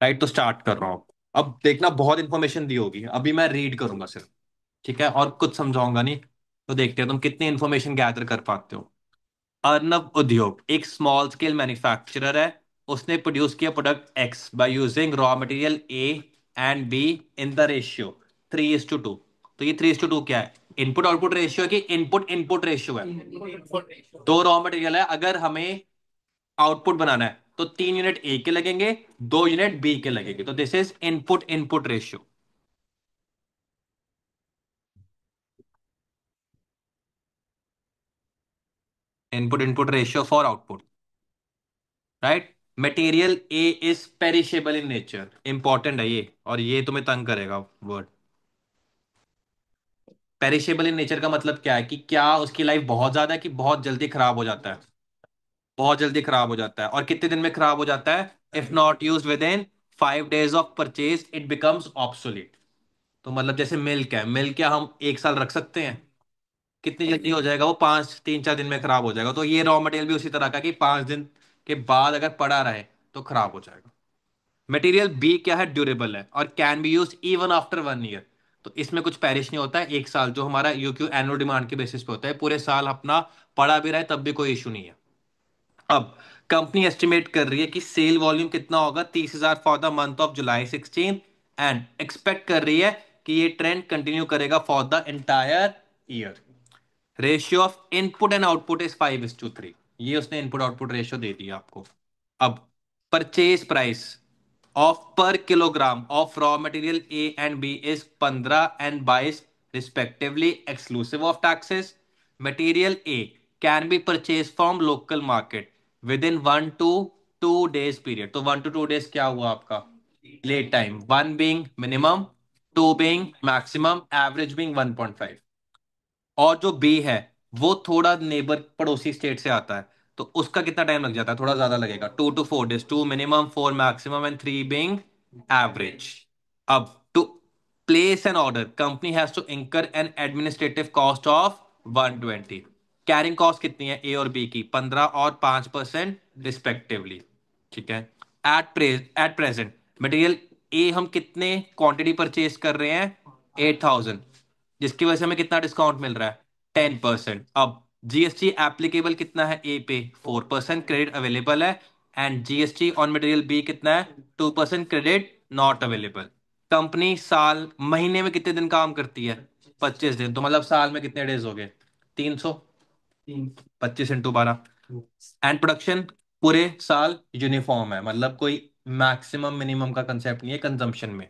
राइट, तो स्टार्ट कर रहा हूँ। अब देखना, बहुत इंफॉर्मेशन दी होगी, अभी मैं रीड करूंगा सिर्फ। ठीक है, और कुछ समझाऊंगा नहीं। तो देखते हैं तुम कितनी इंफॉर्मेशन गैदर कर पाते हो। अर्नब उद्योग एक स्मॉल स्केल मैन्युफैक्चरर है। उसने प्रोड्यूस किया product x by using raw material A and be in the ratio 3:2। तो ये 3:2 क्या है? इनपुट आउटपुट रेशियो है कि इनपुट इनपुट रेशियो है? दो रॉ मटेरियल है, अगर हमें आउटपुट बनाना है तो 3 यूनिट ए के लगेंगे, 2 यूनिट बी के लगेंगे। तो this is input input ratio. Input input ratio for output. Right. Material A is perishable in nature, important है ये, और ये तुम्हें तंग करेगा वर्ड। पेरिशेबल इन नेचर का मतलब क्या है? कि क्या उसकी लाइफ बहुत ज्यादा है कि बहुत जल्दी खराब हो जाता है? बहुत जल्दी खराब हो जाता है। और कितने दिन में खराब हो जाता है? If not use with in 5 days of purchase it becomes obsolete. तो मतलब जैसे मिल्क है, मिल्क क्या हम 1 साल रख सकते हैं? कितनी जल्दी हो जाएगा वो? 3-4 दिन में खराब हो जाएगा। तो ये रॉ मटेरियल भी उसी तरह का कि 5 दिन के बाद अगर पड़ा रहे तो खराब हो जाएगा। मटेरियल बी क्या है? ड्यूरेबल है और can be use even after 1 year. तो इसमें कुछ पेरिश नहीं होता है 1 साल, जो हमारा यूक्यू एनुअल डिमांड के बेसिस पे होता है। पूरे साल अपना पड़ा भी रहे तब भी कोई इशू नहीं है। अब कंपनी एस्टिमेट कर रही है कि सेल वॉल्यूम कितना होगा? 30,000 for the month of July 16, and expect कर रही है कि ये ट्रेंड कंटिन्यू करेगा for the entire year. Ratio of input and output is 5:3। ये उसने इनपुट आउटपुट रेशियो दे दिया आपको। अब purchase price of per kilogram of raw material A and B is 15 and 22 respectively, exclusive of taxes. Material A can be purchased from local market within 1 to 2 days period. तो 1 to 2 days क्या हुआ आपका lead time, one being minimum, two being maximum, average being 1.5। और जो B है वो थोड़ा neighbour पड़ोसी स्टेट से आता है, तो उसका कितना टाइम लग जाता है, थोड़ा ज्यादा लगेगा, 2 to 4 days, two minimum, four maximum and three being average. अब to place an order company has to incur an administrative cost of 120। Carrying cost कितनी है ए और बी की, 15 और 5% रिस्पेक्टिवली। ठीक है। एट प्रेजेंट मटेरियल ए हम कितने क्वांटिटी परचेज कर रहे हैं, 8,000, जिसकी वजह से हमें कितना डिस्काउंट मिल रहा है, 10%। अब जीएसटी एप्लीकेबल कितना है ए पे, 4% क्रेडिट अवेलेबल है। And GST on material B कितना है, 2% क्रेडिट नॉट अवेलेबल। कंपनी साल महीने में कितने दिन काम करती है, 25 दिन, तो मतलब साल में कितने डेज हो गए, 300, 25 × 12। एंड प्रोडक्शन पूरे साल यूनिफॉर्म है, मतलब कोई मैक्सिमम मिनिमम का कंसेप्ट नहीं है कंजम्पशन में।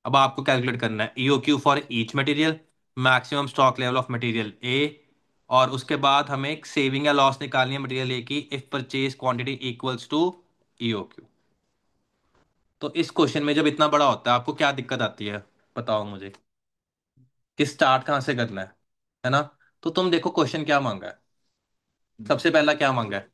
अब आपको कैलकुलेट करना है EOQ for each material, maximum stock level of material A, और उसके बाद हमें एक सेविंग या लॉस निकालनी है मटेरियल ए की if purchase quantity equals to EOQ. तो इस क्वेश्चन में जब इतना बड़ा होता है आपको क्या दिक्कत आती है, बताओ मुझे, कि स्टार्ट कहाँ से करना है ना। तो तुम देखो क्वेश्चन क्या मांगा है, सबसे पहला क्या मांगा है,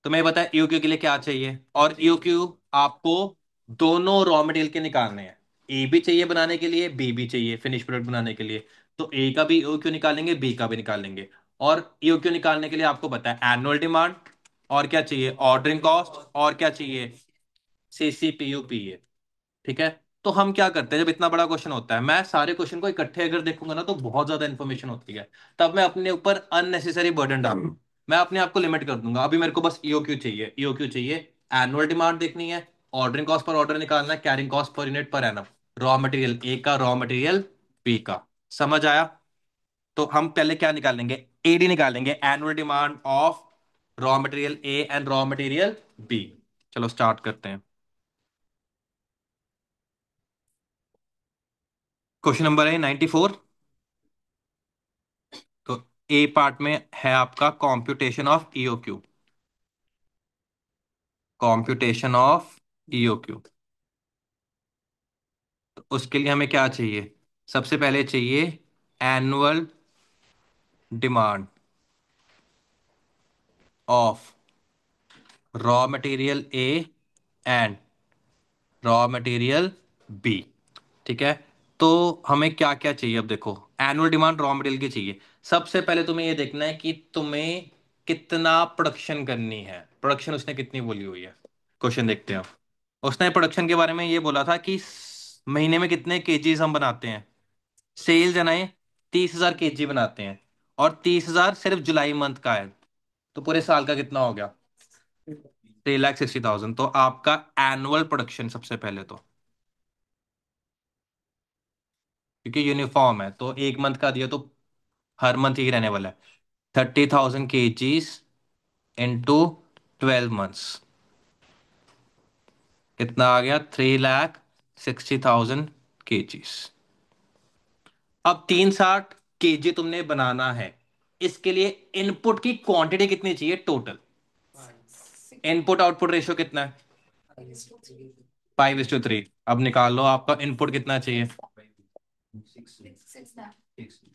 तुम्हें पता है ईओक्यू के लिए क्या चाहिए, और ईओक्यू आपको दोनों रॉ मटेरियल के निकालने हैं, ए भी चाहिए बनाने के लिए, बी भी चाहिए फिनिश प्रोडक्ट बनाने के लिए। तो ए का भी ईओक्यू निकालेंगे, बी का भी निकालेंगे। और ईओक्यू निकालने के लिए आपको पता है एनुअल डिमांड, और क्या चाहिए, ऑर्डरिंग कॉस्ट, और क्या चाहिए, सीसीपीयू पीए। ठीक है। तो हम क्या करते हैं, जब इतना बड़ा क्वेश्चन होता है, मैं सारे क्वेश्चन को इकट्ठे अगर देखूंगा ना तो बहुत ज्यादा इंफॉर्मेशन होती है, तब मैं अपने ऊपर अननेसेसरी बर्डन डालूंगा। मैं अपने आप को लिमिट कर दूंगा, अभी मेरे को बस ईओक्यू चाहिए, ईओक्यू चाहिए, एनुअल डिमांड देखनी है, ऑर्डरिंग कॉस्ट पर ऑर्डर निकालना है, carrying cost per unit per annum, raw material A का, रॉ मटेरियल बी का। समझ आया। तो हम पहले क्या निकालेंगे, एडी निकालेंगे, annual demand of raw material A and raw material B. चलो स्टार्ट करते हैं। क्वेश्चन नंबर है 94। तो ए पार्ट में है आपका computation of EOQ, computation of EOQ. तो उसके लिए हमें क्या चाहिए, सबसे पहले चाहिए annual demand of raw material A and raw material B. ठीक है। तो हमें क्या क्या चाहिए, अब देखो एनुअल डिमांड रॉ मटेरियल की चाहिए। सबसे पहले तुम्हें ये देखना है कि तुम्हें कितना प्रोडक्शन करनी है, प्रोडक्शन उसने कितनी बोली हुई है। क्वेश्चन देखते हैं। उसने प्रोडक्शन के बारे में ये बोला था कि महीने में कितने केजीज हम बनाते हैं, सेल्स है ना, ये 30,000 केजी बनाते हैं, और 30,000 सिर्फ जुलाई मंथ का है, तो पूरे साल का कितना हो गया, 3,60,000। तो आपका एनुअल प्रोडक्शन सबसे पहले तो, क्योंकि यूनिफॉर्म है तो एक मंथ का दिया तो हर मंथ ही रहने वाला है, 30,000 केजीज इंटू 12 मंथ्स, कितना आ गया, 3,60,000 केजीज। अब 360 केजी तुमने बनाना है, इसके लिए इनपुट की क्वांटिटी कितनी चाहिए टोटल, इनपुट आउटपुट रेशियो कितना है, 5:3। अब निकाल लो आपका इनपुट कितना चाहिए,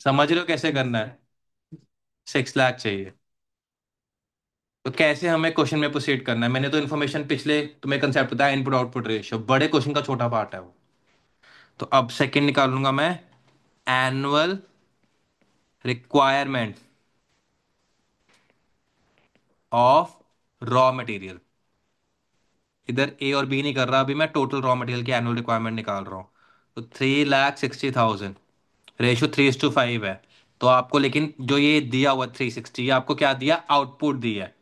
समझ रहे हो कैसे करना है, 6 लाख चाहिए। तो कैसे हमें क्वेश्चन में प्रोसीड करना है, मैंने तो इन्फॉर्मेशन पिछले तुम्हें कंसेप्ट बताया, इनपुट आउटपुट रेशियो बड़े क्वेश्चन का छोटा पार्ट है वो। तो अब सेकंड निकालूंगा मैं, annual requirement of raw material. इधर ए और बी नहीं कर रहा, अभी मैं टोटल रॉ मटेरियल की एनुअल रिक्वायरमेंट निकाल रहा हूँ। तो 3,60,000, रेशियो 3:5 है। तो आपको लेकिन जो ये दिया हुआ 360, ये आपको क्या दिया, आउटपुट दिया है।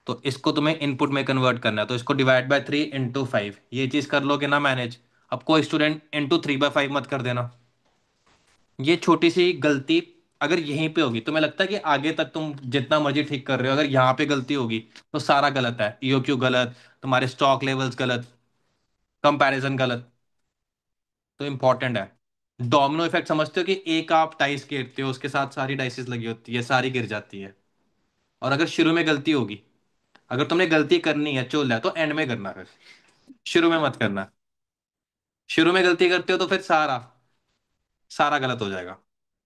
तो इसको तुम्हें इनपुट में कन्वर्ट करना है, तो इसको डिवाइड बाय 3 × 5, ये चीज कर लोगे ना मैनेज। अब कोई स्टूडेंट × 3/5 मत कर देना, ये छोटी सी गलती अगर यहीं पे होगी, तुम्हें लगता है कि आगे तक तुम जितना मर्जी ठीक कर रहे हो, अगर यहाँ पे गलती होगी तो सारा गलत है, ईओक्यू गलत, तुम्हारे स्टॉक लेवल्स गलत। कंपैरिजन गलत। तो इंपॉर्टेंट है। डोमिनो इफेक्ट समझते हो कि एक आप डाइस गिरते हो उसके साथ सारी डाइसेस लगी होती है, सारी गिर जाती है। और अगर शुरू में गलती होगी, अगर तुमने गलती करनी है चोल है तो एंड में करना फिर, शुरू में मत करना। शुरू में गलती करते हो तो फिर सारा सारा गलत हो जाएगा।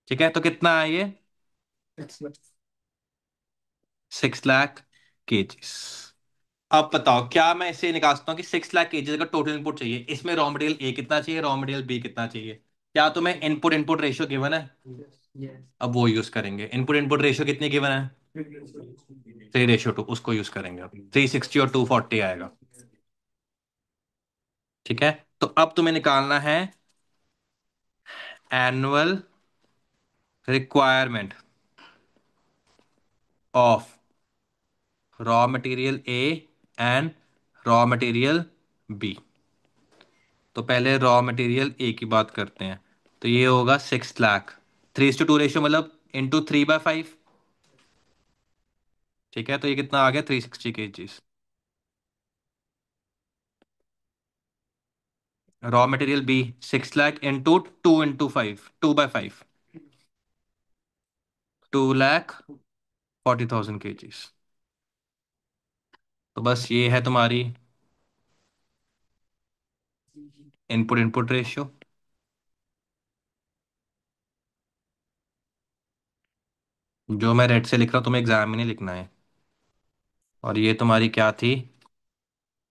ठीक है, तो कितना है ये? 6 लाख केजीज। अब बताओ, क्या मैं इसे निकाल सकता हूँ कि 6 लाख केजीज का टोटल इनपुट चाहिए, इसमें रॉ मटेरियल ए कितना चाहिए, रॉ मटेरियल बी कितना चाहिए? क्या तुम्हें इनपुट इनपुट रेशियो गिवन है? अब वो यूज करेंगे। इनपुट इनपुट रेशियो कितनी गिवन है? 3:2, उसको यूज करेंगे। अब 360 और 240 आएगा। ठीक है, तो अब तुम्हें निकालना है annual requirement of raw material A and raw material B. तो पहले रॉ मटेरियल ए की बात करते हैं। तो ये होगा 6 लाख। 3:2 रेशियो मतलब इंटू 3/5। ठीक है, तो ये कितना आ गया? 360 kgs. Raw material B 6 lakh into 2 into 5, 2/5। 2,40,000 kgs. तो बस ये है तुम्हारी इनपुट इनपुट रेशियो। जो मैं रेड से लिख रहा हूँ तुम्हें एग्जाम में नहीं लिखना है। और ये तुम्हारी क्या थी?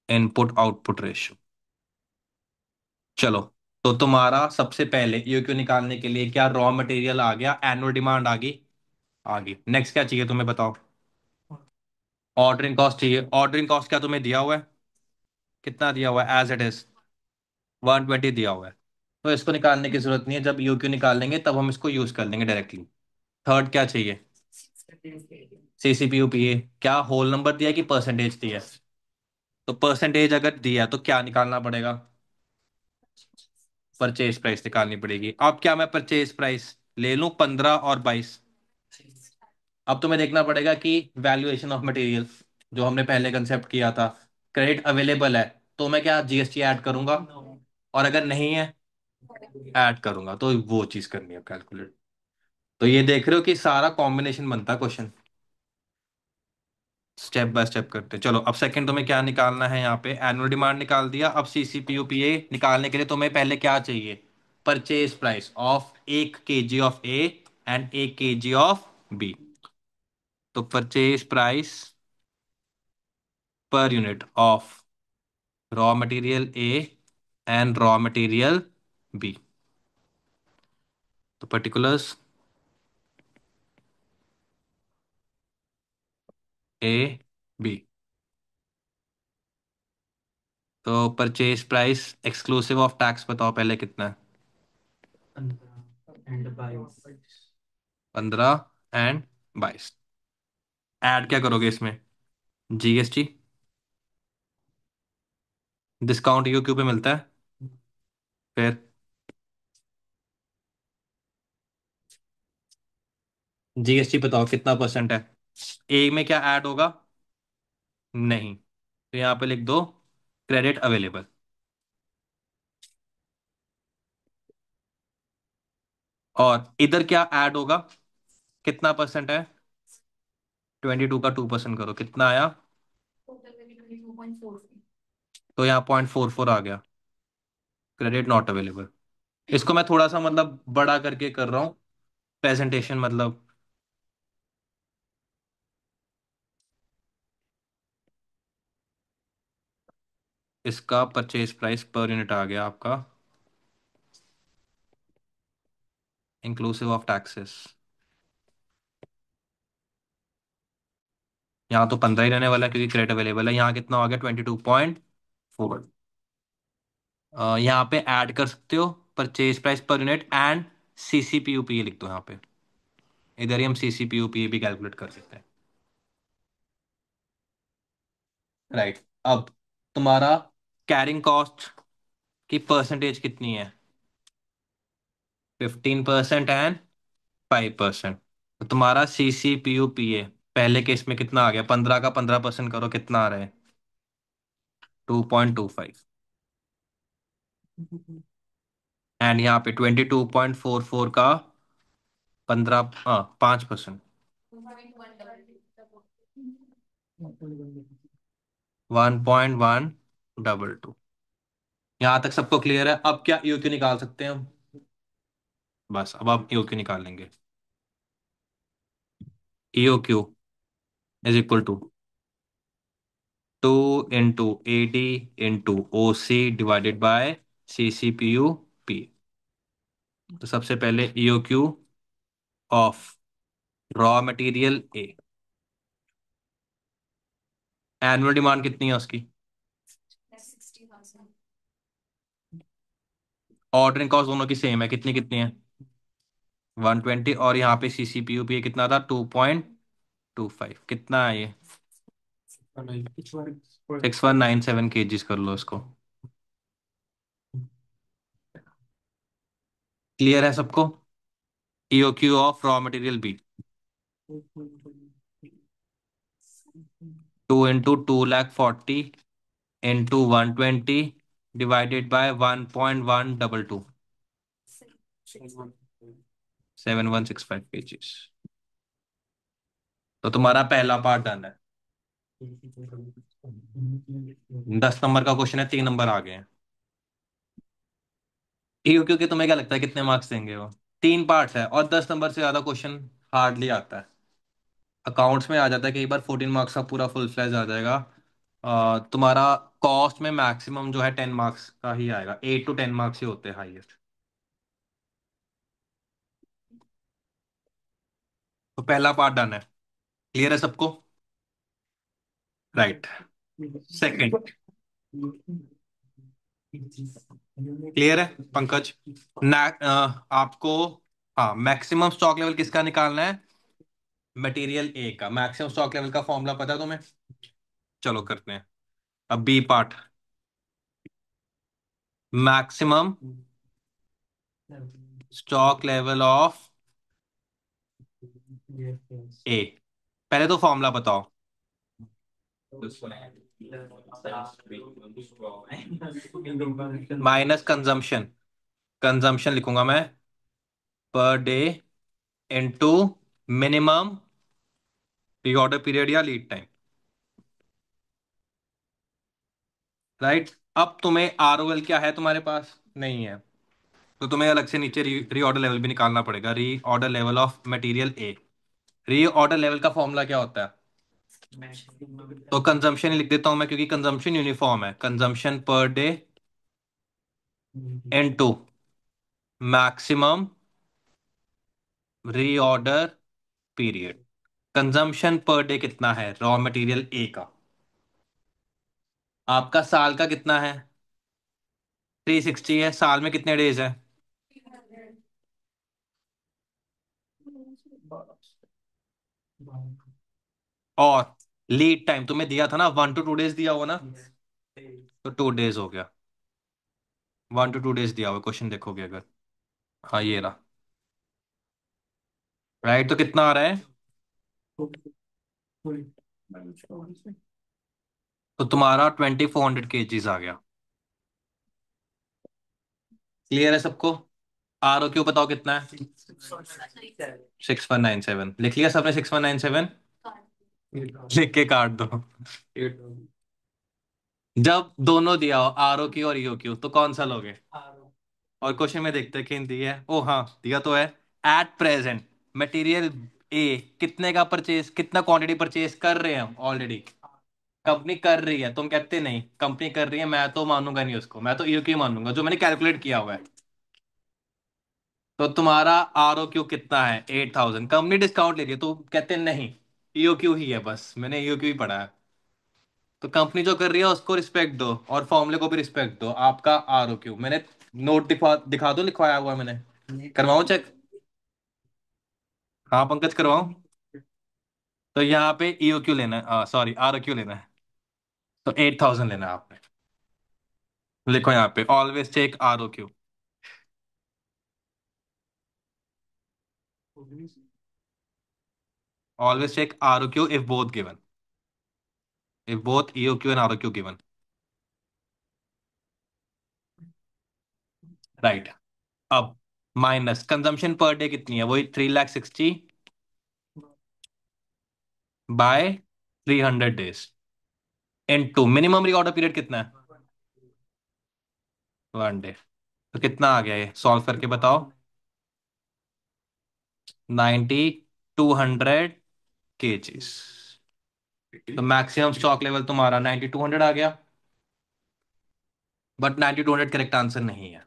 Input output ratio. चलो, तो तुम्हारा सबसे पहले ये क्यों निकालने के लिए क्या रॉ मटेरियल आ गया, एनुअल डिमांड आ गई। आ गई। नेक्स्ट क्या चाहिए तुम्हें बताओ? ऑर्डरिंग कॉस्ट चाहिए। ऑर्डरिंग कॉस्ट क्या तुम्हें दिया हुआ है? कितना दिया हुआ है? एज इट इज 120 दिया हुआ है। तो इसको निकालने की जरूरत नहीं है, जब यू क्यू निकालेंगे तब हम इसको यूज कर लेंगे डायरेक्टली। थर्ड क्या चाहिए? सीसीपीयू पीए। क्या होल नंबर दिया है कि परसेंटेज दिया है? तो परसेंटेज अगर दिया तो क्या निकालना पड़ेगा? परचेज प्राइस निकालनी पड़ेगी। अब क्या मैं परचेज प्राइस ले लूं 15 और 22? अब तुम्हें देखना पड़ेगा कि वैल्यूएशन ऑफ मटेरियल जो हमने पहले कंसेप्ट किया था, क्रेडिट अवेलेबल है तो मैं क्या जीएसटी ऐड करूंगा? और अगर नहीं है, ऐड करूंगा। तो वो चीज करनी है कैलकुलेट। तो ये देख रहे हो कि सारा कॉम्बिनेशन बनता है क्वेश्चन। स्टेप बाय स्टेप करते हैं। चलो, अब सेकंड तुम्हें क्या निकालना है? यहाँ पे एनुअल डिमांड निकाल दिया। अब सीसीपीयूपीए निकालने के लिए तुम्हें पहले क्या चाहिए? Purchase price of 1 KG of A and 1 KG of B. तो purchase price per unit of raw material A and raw material B. तो पर्टिकुलर्स ए बी। तो purchase price exclusive of tax बताओ पहले कितना है? 15 एंड 22। ऐड क्या करोगे इसमें? जीएसटी। डिस्काउंट यूक्यू पे मिलता है। फिर जीएसटी बताओ कितना परसेंट है? ए में क्या ऐड होगा? नहीं। तो यहाँ पे लिख दो क्रेडिट अवेलेबल। और इधर क्या ऐड होगा? कितना परसेंट है? 22 का 2% करो, कितना आया? तो यहाँ 0.44 आ गया। Credit not available. इसको मैं थोड़ा सा मतलब बड़ा करके कर रहा हूँ प्रेजेंटेशन मतलब। इसका परचेज प्राइस पर यूनिट आ गया आपका, इंक्लूसिव ऑफ टैक्सेस। यहाँ तो 15 ही रहने वाला है क्योंकि क्रेडिट अवेलेबल है। यहाँ कितना हो गया? 22.4। यहाँ पे ऐड कर सकते हो purchase price per unit and CCPUPA लिख दो यहाँ पे। इधर ही हम सीसीपीयूपीए भी कैलकुलेट कर सकते हैं। राइट। अब तुम्हारा कैरिंग कॉस्ट की परसेंटेज कितनी है? 15% एंड 5%। तो तुम्हारा सीसीपीयूपीए पहले केस में कितना आ गया? 15 का 15% करो, कितना आ रहा है? 2.25। एंड यहाँ पे 22.44 का 15, हाँ 5%। 1.122। यहाँ तक सबको क्लियर है? अब क्या ईओ क्यू निकाल सकते हैं हम? बस अब आप ईओ क्यू निकाल लेंगे। EOQ is equal to 2 into AD into OC divided by CCPU P। तो सबसे पहले EOQ of raw material A, annual demand कितनी है उसकी? ऑर्डरिंग कॉस्ट दोनों की सेम है, कितनी कितनी है? 120। और यहाँ पे सीसीपीयू पे कितना था? 2.25। कितना है ये? 6197 kgs कर लो इसको। क्लियर है सबको? EOQ of raw material B, 2 into 240 into 120 divided by 1.122। 7165 kgs। तो तुम्हारा पहला पार्ट डन है। 10 नंबर का क्वेश्चन है, 3 नंबर आ गए हैं। ईओ क्योंकि तुम्हें क्या लगता है कितने मार्क्स देंगे वो? 3 पार्ट्स है और 10 नंबर से ज्यादा क्वेश्चन हार्डली आता है। अकाउंट्स में आ जाता है कई बार 14 मार्क्स का पूरा फुल फ्लैज आ जाएगा। तुम्हारा कॉस्ट में मैक्सिमम जो है 10 मार्क्स का ही आएगा, 8 to 10 मार्क्स ही होते हैं हाईएस्ट। तो पहला पार्ट डन है। क्लियर है सबको? राइट। सेकंड, क्लियर है पंकज? आपको, हाँ, मैक्सिमम स्टॉक लेवल किसका निकालना है? मटेरियल ए का मैक्सिमम स्टॉक लेवल का फॉर्मूला पता है तुम्हें? चलो करते हैं। अब B part, maximum stock level of A. पहले तो फॉर्मूला बताओ। माइनस कंजम्पशन, कंजम्पशन लिखूंगा मैं, per day into minimum reorder period या लीड टाइम। राइट। अब तुम्हें आरओएल क्या है तुम्हारे पास? नहीं है। तो तुम्हें अलग से नीचे रीऑर्डर लेवल भी निकालना पड़ेगा, reorder level of material A. Reorder level का फॉर्मूला क्या होता है? तो कंजम्पशन ही लिख देता हूं मैं, क्योंकि कंजम्पशन यूनिफॉर्म है। Consumption per day into maximum reorder period. Consumption per day कितना है रॉ मटेरियल ए का? आपका साल का कितना है? 360 है। साल में कितने डेज है? और लीड टाइम तुम्हें दिया था ना, 1 to 2 डेज दिया हुआ ना, तो 2 डेज हो गया। 1 to 2 डेज दिया हुआ क्वेश्चन, देखोगे अगर। हाँ ये रहा। राइट, तो कितना आ रहा है? तो तुम्हारा 2400 kgs आ गया। क्लियर है सबको? आर ओ क्यू बताओ कितना है? 6197 लिख लिया सबने? 6197 लिख के काट दो। जब दोनों दिया हो, आर ओ क्यू और ईओ क्यू, तो कौन सा लोगे? और क्वेश्चन में देखते हैं कि दिया है। ओ हाँ, दिया तो है। एट प्रेजेंट मटेरियल ए कितने का परचेज, कितना क्वांटिटी परचेज कर रहे हैं हम ऑलरेडी? कंपनी कर रही है, तुम कहते नहीं कंपनी कर रही है, मैं तो मानूंगा नहीं उसको, मैं तो ईओ क्यू मानूंगा जो मैंने कैलकुलेट किया हुआ है। तो तुम्हारा आर ओ क्यू कितना है? 8000। कंपनी डिस्काउंट ले रही है तो कहते नहीं, ईओ क्यू ही है, बस मैंने ईओ क्यू ही पढ़ा है। तो कंपनी जो कर रही है उसको रिस्पेक्ट दो और फॉर्मूले को भी रिस्पेक्ट दो। आपका आर ओ क्यू मैंने नोट दिखा दो, लिखवाया हुआ है मैंने, करवाऊं चेक? हाँ पंकज, करवाऊं? तो यहाँ पे ईओ क्यू लेना है, सॉरी आर ओ क्यू लेना है। तो 8000 लेना है आपने। लिखो यहाँ पे, always take R O Q. Always take R O Q if both given, if both EOQ and R O Q given. Right. अब माइनस कंजम्पशन पर डे कितनी है, वही 360 by 300 days into minimum reorder period कितना है, 1 day. तो कितना आ गया ये सॉल्व करके बताओ। 9200 केजीज। तो मैक्सिमम स्टॉक लेवल तुम्हारा 9200 आ गया। बट 9200 करेक्ट आंसर नहीं है।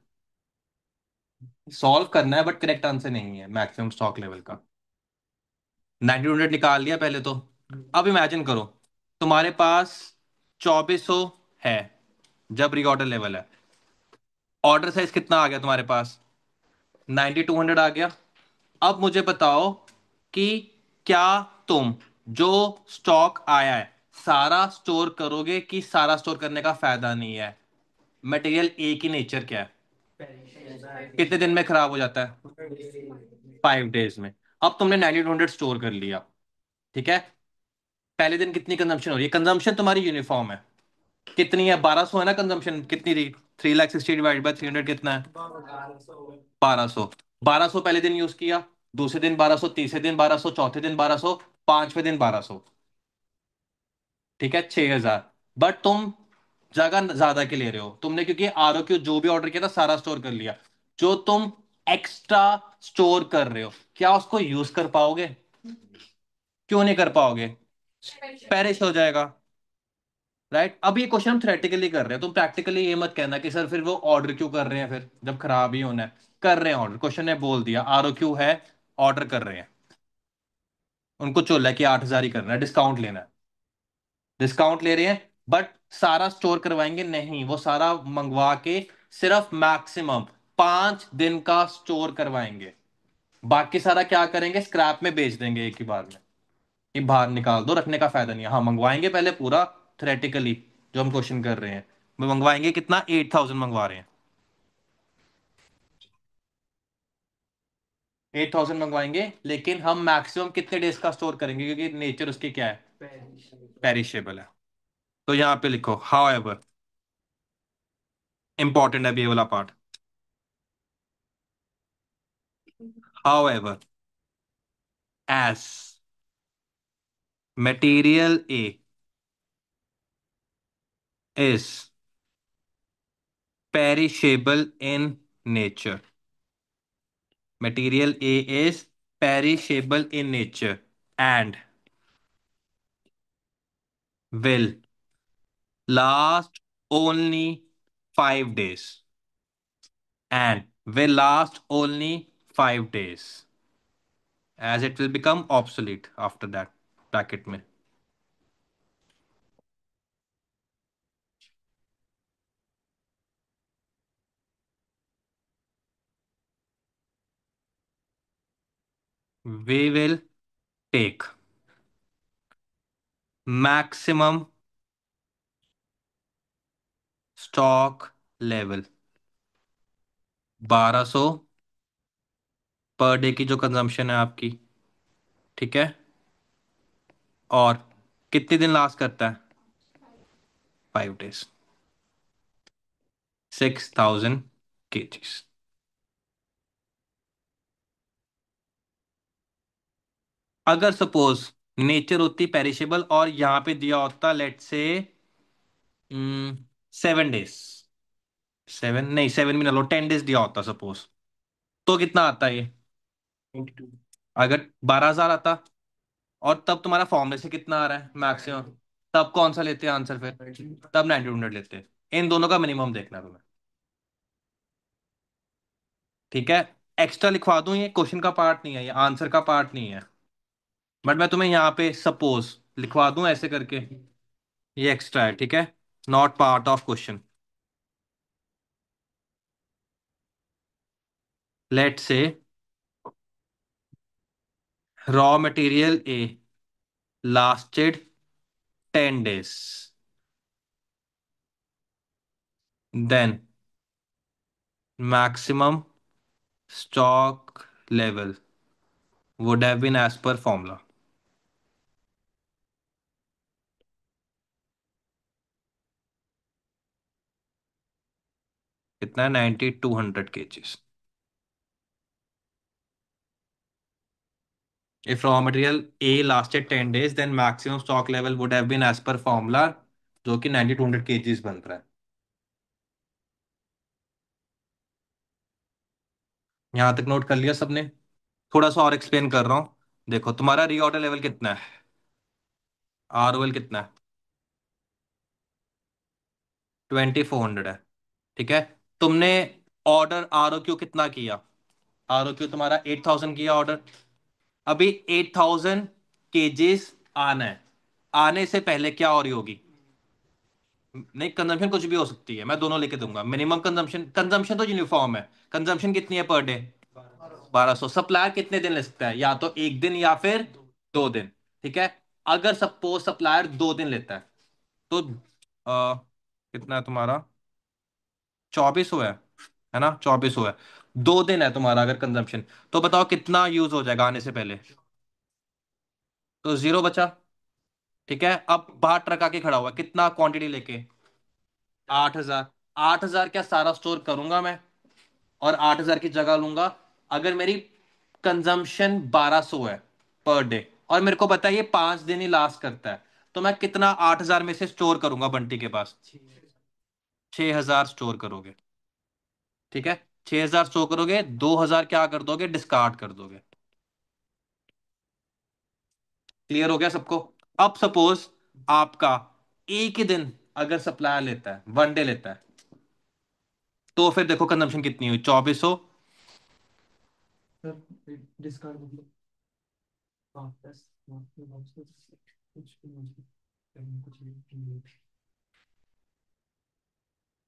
सॉल्व करना है बट करेक्ट आंसर नहीं है मैक्सिमम स्टॉक लेवल का। 9200 निकाल लिया पहले तो। अब इमेजिन करो तुम्हारे पास 2400 है जब रिकॉर्डर लेवल है। ऑर्डर साइज कितना आ गया तुम्हारे पास, 9200 आ गया। अब मुझे बताओ कि क्या तुम जो स्टॉक आया है सारा स्टोर करोगे कि सारा स्टोर करने का फायदा नहीं है। मटेरियल ए की नेचर क्या है, कितने दिन में खराब हो जाता है, 5 डेज में। अब तुमने 9200 स्टोर कर लिया, ठीक है। पहले दिन कितनी कंजम्पशन हो रही है, कंजम्पशन तुम्हारी यूनिफॉर्म है। कितनी है, 1200 है ना कंजम्पशन, कितनी थी, 360 डिवाइड बाई 300 कितना है, 1200। 1200 पहले दिन यूज किया, दूसरे दिन 1200, तीसरे दिन 1200, चौथे दिन 1200, पांचवें दिन 1200, ठीक है 6000। बट तुम जगह ज्यादा के ले रहे हो तुमने, क्योंकि आर ओ क्यू जो भी ऑर्डर किया था सारा स्टोर कर लिया। जो तुम एक्स्ट्रा स्टोर कर रहे हो क्या उसको यूज कर पाओगे, क्यों नहीं कर पाओगे, पेरिश हो जाएगा। राइट। अब ये क्वेश्चन हम थ्योरेटिकली कर रहे हैं, तुम प्रैक्टिकली ये मत कहना कि सर फिर वो ऑर्डर क्यों कर रहे हैं, फिर जब खराब ही होना है। कर रहे हैं ऑर्डर, क्वेश्चन ने बोल दिया आर ओ क्यू है, ऑर्डर कर रहे हैं। उनको चल है कि 8000 ही करना है, डिस्काउंट लेना है, डिस्काउंट ले रहे हैं। बट सारा स्टोर करवाएंगे नहीं, वो सारा मंगवा के सिर्फ मैक्सिमम 5 दिन का स्टोर करवाएंगे। बाकी सारा क्या करेंगे, स्क्रैप में बेच देंगे एक ही बार में, कि बाहर निकाल दो, रखने का फायदा नहीं है। हाँ मंगवाएंगे पहले पूरा थ्योरेटिकली, जो हम क्वेश्चन कर रहे हैं। वो मंगवाएंगे कितना, 8000 मंगवा रहे हैं, 8000 मंगवाएंगे। लेकिन हम मैक्सिमम कितने डेज का स्टोर करेंगे, क्योंकि नेचर उसकी क्या है, पेरिशेबल है। तो यहाँ पे लिखो हाउ एवर, इंपॉर्टेंट है अभी ये वाला part. However as material A is perishable in nature. Material A is perishable in nature and will last only 5 days. And will last only 5 days, as it will become obsolete after that. Bracket में we will take maximum stock level 1200 per day की जो consumption है आपकी, ठीक है। और कितने दिन लास्ट करता है, 5 डेज, 6000 केजीज। अगर सपोज नेचर होती पेरिशेबल और यहाँ पे दिया होता लेट से 7 डेज, 7 नहीं, 7 भी ना लो, 10 डेज दिया होता सपोज, तो कितना आता है ये, अगर 12000 आता, और तब तुम्हारा फॉर्मूले से कितना आ रहा है मैक्सिमम, तब कौन सा लेते हैं आंसर फिर, तब 9200 लेते हैं। इन दोनों का मिनिमम देखना है तुम्हें, ठीक है। एक्स्ट्रा लिखवा दूं, ये क्वेश्चन का पार्ट नहीं है, ये आंसर का पार्ट नहीं है। बट मैं तुम्हें यहाँ पे सपोज लिखवा दूं ऐसे करके, ये एक्स्ट्रा है, ठीक है, not part of question. Let say raw material A lasted 10 days, then maximum stock level would have been as per formula. कितना है? 9200 kgs. If raw material A lasted 10 days, then maximum stock level would have been as per formula, जो कि 9200 kgs बन रहा है. यहाँ तक note कर लिया सबने? थोड़ा सा और एक्सप्लेन कर रहा हूँ. देखो तुम्हारा रीऑर्डर लेवल कितना है? ROL कितना है? 2400 है. ठीक है. तुमने ऑर्डर ROQ कितना किया? ROQ तुम्हारा 8000 किया ऑर्डर. अभी 8000 kgs आना है. आने से पहले क्या हो रही होगी? नहीं, कंजम्पशन कुछ भी हो सकती है, मैं दोनों लेके दूंगा. मिनिमम कंजम्पशन, कंजम्पशन तो यूनिफॉर्म है. कंजम्पशन कितनी है पर डे? 1200. सप्लायर कितने दिन ले सकता है? या तो एक दिन या फिर 2 दिन. ठीक है. अगर सपोज सप्लायर 2 दिन लेता है तो कितना है तुम्हारा? 2400 है ना? 2400 है. 2 दिन है तुम्हारा अगर कंजम्पशन. तो बताओ कितना यूज हो जाएगा आने से पहले? तो जीरो बचा. ठीक है. अब बाहर ट्रक आके खड़ा हुआ है, कितना क्वांटिटी लेके? 8000. 8000 क्या सारा स्टोर करूंगा मैं और 8000 की जगह लूंगा? अगर मेरी कंजम्पशन 1200 है पर डे और मेरे को पता है ये 5 दिन ही लास्ट करता है, तो मैं कितना 8000 में से स्टोर करूंगा बंटी के पास? 6000 स्टोर करोगे. ठीक है. 6000 स्टोर करोगे, 2000 क्या कर दोगे? डिस्कार्ड कर दोगे. क्लियर हो गया सबको? अब सपोज आपका एक ही दिन अगर सप्लायर लेता है, 1 डे लेता है, तो फिर देखो कंजम्पशन कितनी हुई? 2400.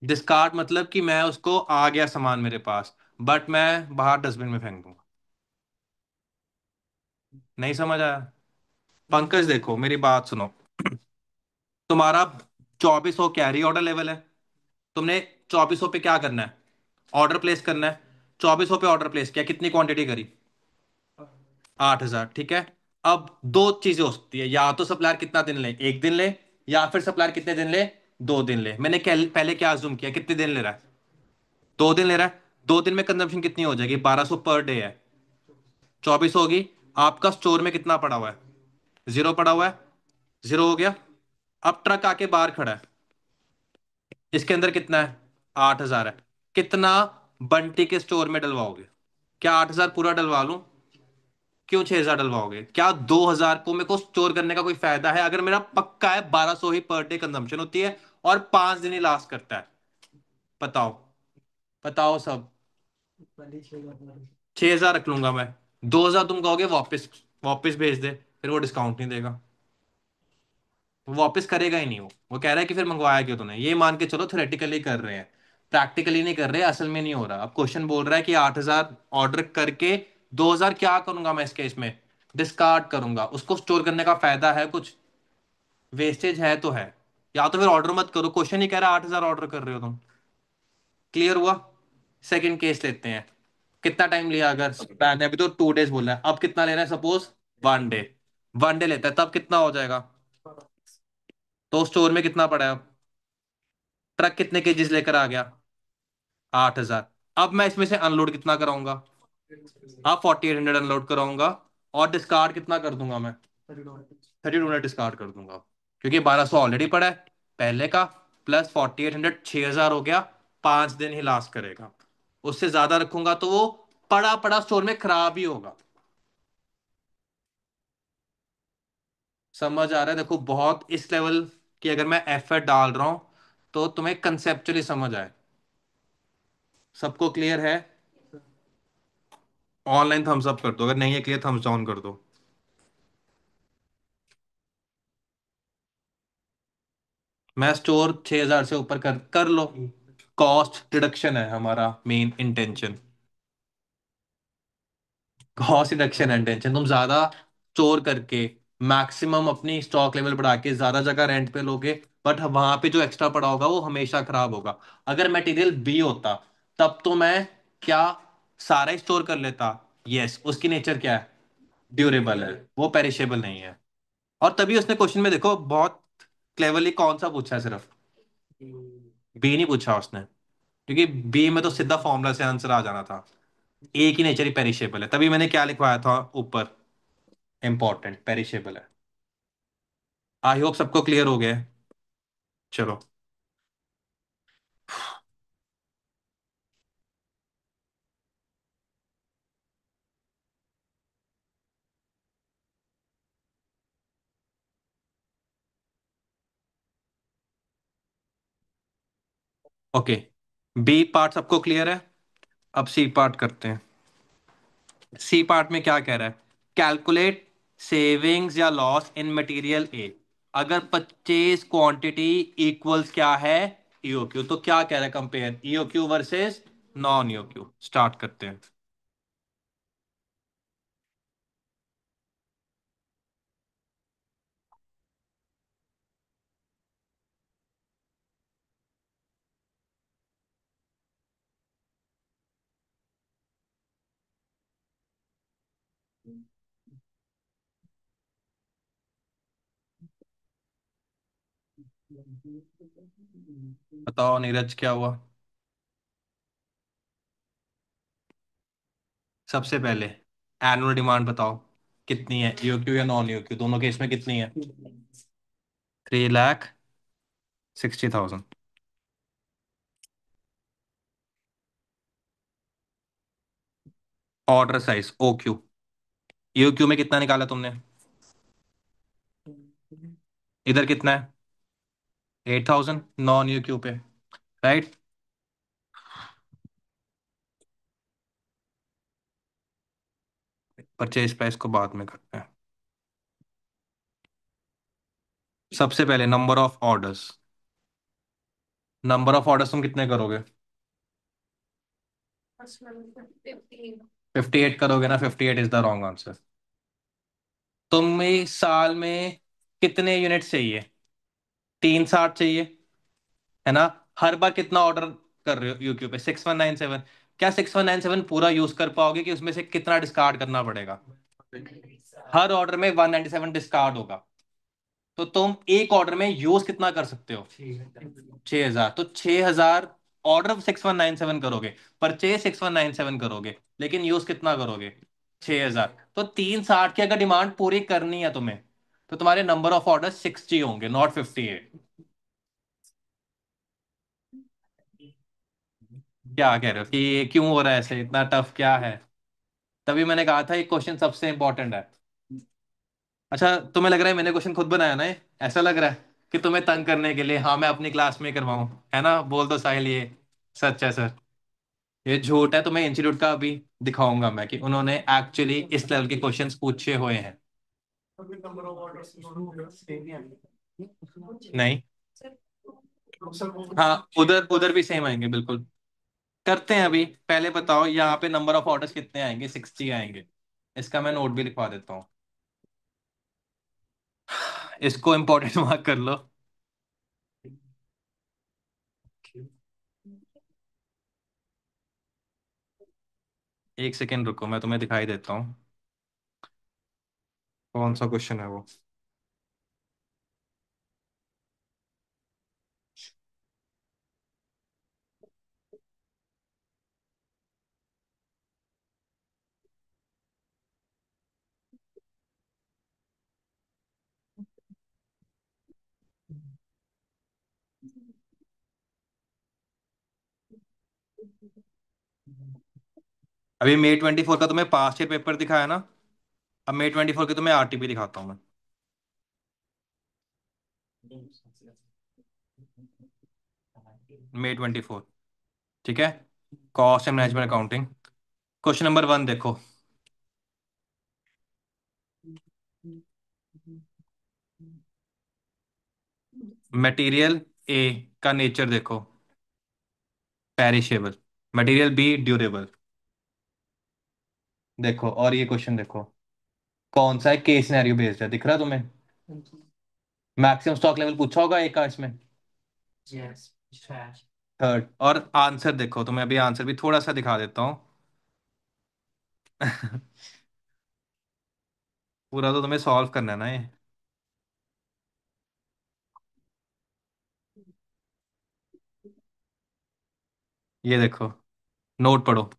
डिस्कार्ड मतलब कि मैं उसको आ गया सामान मेरे पास, बट मैं बाहर डस्टबिन में फेंक दूंगा. नहीं समझ आया? पंकज देखो मेरी बात सुनो. तुम्हारा 2400 कैरी ऑर्डर लेवल है. तुमने 2400 पे क्या करना है? ऑर्डर प्लेस करना है. 2400 पे ऑर्डर प्लेस किया, कितनी क्वांटिटी करी? 8000. ठीक है. अब दो चीजें हो सकती है, या तो सप्लायर कितना दिन ले? एक दिन ले. या फिर सप्लायर कितने दिन ले? 2 दिन ले. मैंने पहले क्या अज्यूम किया, कितने दिन ले रहा है? 2 दिन ले रहा है. 2 दिन में कंजम्पशन कितनी हो जाएगी? 1200 पर डे है. 24 होगी. आपका स्टोर में कितना पड़ा हुआ है? जीरो पड़ा हुआ है. जीरो हो गया. अब ट्रक आके बाहर खड़ा है. इसके अंदर कितना है? 8000 है. कितना बंटी के स्टोर में डलवाओगे? क्या 8000 पूरा डलवा लूं? क्यों 6000 डलवाओगे? क्या 2000 को मेरे को स्टोर करने का कोई फायदा है अगर मेरा पक्का है 1200 ही पर डे कंजम्पशन होती है और 5 दिन ही लास्ट करता है? बताओ. बताओ सब. 6000 रख लूंगा मैं. 2000 तुम कहोगे वापस, वापस भेज दे, फिर वो डिस्काउंट नहीं देगा. वो वापस करेगा ही नहीं. वो कह रहा है कि फिर मंगवाया क्यों तूने? ये मान के चलो थ्योरेटिकली कर रहे हैं, प्रैक्टिकली नहीं कर रहे, असल में नहीं हो रहा. अब क्वेश्चन बोल रहा है कि 8000 ऑर्डर करके 2000 क्या करूंगा मैं इस केस में? डिस्कार्ड करूंगा. उसको स्टोर करने का फायदा है कुछ? वेस्टेज है तो है. या तो फिर ऑर्डर मत करो. क्वेश्चन ही कह रहा है 8000 ऑर्डर कर रहे हो तुम. क्लियर हुआ? सेकंड केस लेते हैं. कितना टाइम लिया? अगर मैंने अभी तो 2 डेज बोला है, अब कितना ले रहा है? Suppose 1 day. 1 डे लेता है, तब कितना हो जाएगा? तो स्टोर में कितना पड़ा है अब? ट्रक कितने केजीज लेकर आ गया? 8000. अब मैं इसमें से अनलोड कितना कराऊंगा? हाँ, 4800 अनलोड कराऊंगा. और डिस्कार्ड कितना कर दूंगा मैं? 3200 डिस्कार्ड कर दूंगा. क्योंकि 1200 ऑलरेडी पड़ा है पहले का, प्लस 4800, 6000 हो गया. 5 दिन ही लास्ट करेगा. उससे ज्यादा रखूंगा तो वो पड़ा पड़ा स्टोर में खराब ही होगा. समझ आ रहा है? देखो बहुत इस लेवल की अगर मैं एफर्ट डाल रहा हूं तो तुम्हें कंसेप्चुअली समझ आए. सबको क्लियर है? ऑनलाइन थम्स अप कर दो, अगर नहीं है क्लियर थम्स डाउन कर दो. मैं स्टोर 6000 से ऊपर कर कर लो. कॉस्ट रिडक्शन है हमारा मेन इंटेंशन. कॉस्ट रिडक्शन है इंटेंशन. तुम ज्यादा स्टोर करके मैक्सिमम अपनी स्टॉक लेवल बढ़ा के ज्यादा जगह रेंट पे लोगे, बट वहां पे जो एक्स्ट्रा पड़ा होगा वो हमेशा खराब होगा. अगर मटेरियल बी होता तब तो मैं क्या सारा ही स्टोर कर लेता? यस, उसकी नेचर क्या है? ड्यूरेबल है, वो पेरिशेबल नहीं है. और तभी उसने क्वेश्चन में देखो बहुत क्लेवरली कौन सा पूछा है? सिर्फ बी नहीं पूछा उसने. क्योंकि बी में तो सीधा फॉर्मूला से आंसर आ जाना था। ए की नेचर ही पेरिशेबल है, तभी मैंने क्या लिखवाया था ऊपर, इंपॉर्टेंट पेरिशेबल है। आई होप सबको क्लियर हो गया है। चलो। ओके, बी पार्ट सबको क्लियर है। अब सी पार्ट करते हैं। सी पार्ट में क्या कह रहा है? कैलकुलेट सेविंग्स या लॉस इन मटेरियल ए। अगर परचेज क्वांटिटी इक्वल्स क्या है, ईओक्यू, तो क्या कह रहा है? Compare EOQ versus non EOQ. Start करते हैं। बताओ नीरज क्या हुआ। सबसे पहले एनुअल डिमांड बताओ, कितनी है? ईओक्यू या नॉन ईओक्यू, दोनों केस में कितनी है? 3,60,000। ऑर्डर साइज ओक्यू, ईओक्यू में कितना निकाला तुमने? इधर कितना है? 8,000 नॉन ईओक्यू पे, राइट। परचेज प्राइस को बाद में करते हैं। सबसे पहले number of orders. Number of orders तुम कितने करोगे? 58 करोगे ना? 58 इज द रॉन्ग आंसर। तुम्हें साल में कितने यूनिट चाहिए? 360 चाहिए, है ना? हर बार कितना ऑर्डर कर रहे हो यूट्यूब पे? 6197। क्या 6197 पूरा यूज कर पाओगे, कि उसमें से कितना डिस्कार्ड करना पड़ेगा? हर ऑर्डर में 197 डिस्कार्ड होगा। तो तुम एक ऑर्डर में यूज कितना कर सकते हो? 6,000। तो 6,000 ऑर्डर 6197 करोगे, परचेज 6197 करोगे, लेकिन यूज कितना करोगे? 6,000। तो 360 की अगर डिमांड पूरी करनी है तुम्हें, तो तुम्हारे नंबर ऑफ ऑर्डर 60 होंगे, नॉट 58। क्या कह रहे हो कि ये क्यों हो रहा है ऐसे? इतना टफ क्या है? तभी मैंने कहा था ये क्वेश्चन सबसे इंपॉर्टेंट है। अच्छा, तुम्हें लग रहा है मैंने क्वेश्चन खुद बनाया ना ये? ऐसा लग रहा है कि तुम्हें तंग करने के लिए, हाँ मैं अपनी क्लास में करवाऊं, है ना? बोल दो साहिल ये सच है सर। ये झूठ है। तुम्हें इंस्टीट्यूट का अभी दिखाऊंगा मैं कि उन्होंने एक्चुअली इस लेवल के क्वेश्चंस पूछे हुए हैं। नहीं। हाँ, उधर उधर भी सेम आएंगे बिल्कुल। करते हैं अभी। पहले बताओ यहाँ पे नंबर ऑफ ऑर्डर्स कितने आएंगे? 60 आएंगे। इसका मैं नोट भी लिखवा देता हूँ। इसको इंपॉर्टेंट मार्क कर लो। एक सेकेंड रुको, मैं तुम्हें दिखाई देता हूँ कौन सा क्वेश्चन है वो। अभी May 24 का तुम्हें पास्ट ईयर पेपर दिखाया ना? अब May 24 की तुम्हें आरटीपी दिखाता हूँ मैं। May 24, ठीक है। Cost and management accounting. Question number 1 देखो। मटेरियल ए का नेचर देखो, पेरिशेबल। Material B durable. देखो, और ये क्वेश्चन देखो, कौन सा है? केस सिनेरियो बेस्ड है, दिख रहा है तुम्हें? मैक्सिमम स्टॉक लेवल पूछा होगा एक का इसमें। थर्ड। और आंसर देखो, तो मैं अभी आंसर भी थोड़ा सा दिखा देता हूँ। पूरा तो तुम्हें सॉल्व करना है ना ये। ये देखो, नोट पढ़ो।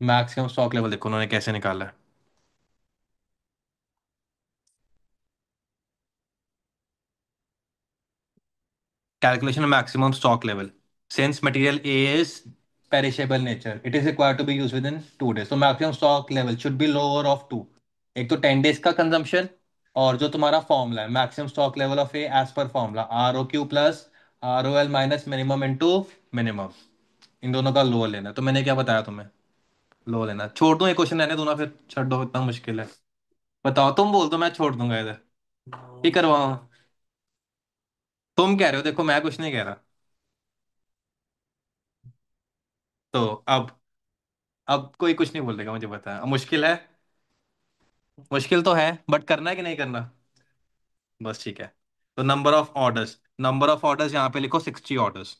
मैक्सिमम स्टॉक लेवल देखो उन्होंने कैसे निकाला है। Calculation of maximum stock level. Since material A is perishable nature, it is required to be used within 2 days. So maximum stock level should be lower of two. एक तो 10 days का consumption, और जो तुम्हारा फॉर्मूला है maximum stock level of A as per formula ROQ plus ROL minus minimum into minimum, इन दोनों का लोअर लेना है। तो मैंने क्या बताया तुम्हें? लोअर लेना है। छोड़ दूं एक क्वेश्चन रहने दूं ना, फिर छੱਡ दो, इतना मुश्किल है। बताओ, तुम बोल दो, मैं छोड़ दूंगा इधर। ठीक करवाओ। तुम कह रहे हो, देखो मैं कुछ नहीं कह रहा। तो अब कोई कुछ नहीं बोलेगा, मुझे पता है। अब मुश्किल है। मुश्किल तो है, बट करना है कि नहीं करना? बस ठीक है। तो नंबर ऑफ ऑर्डर्स यहाँ पे लिखो 60 ऑर्डर्स।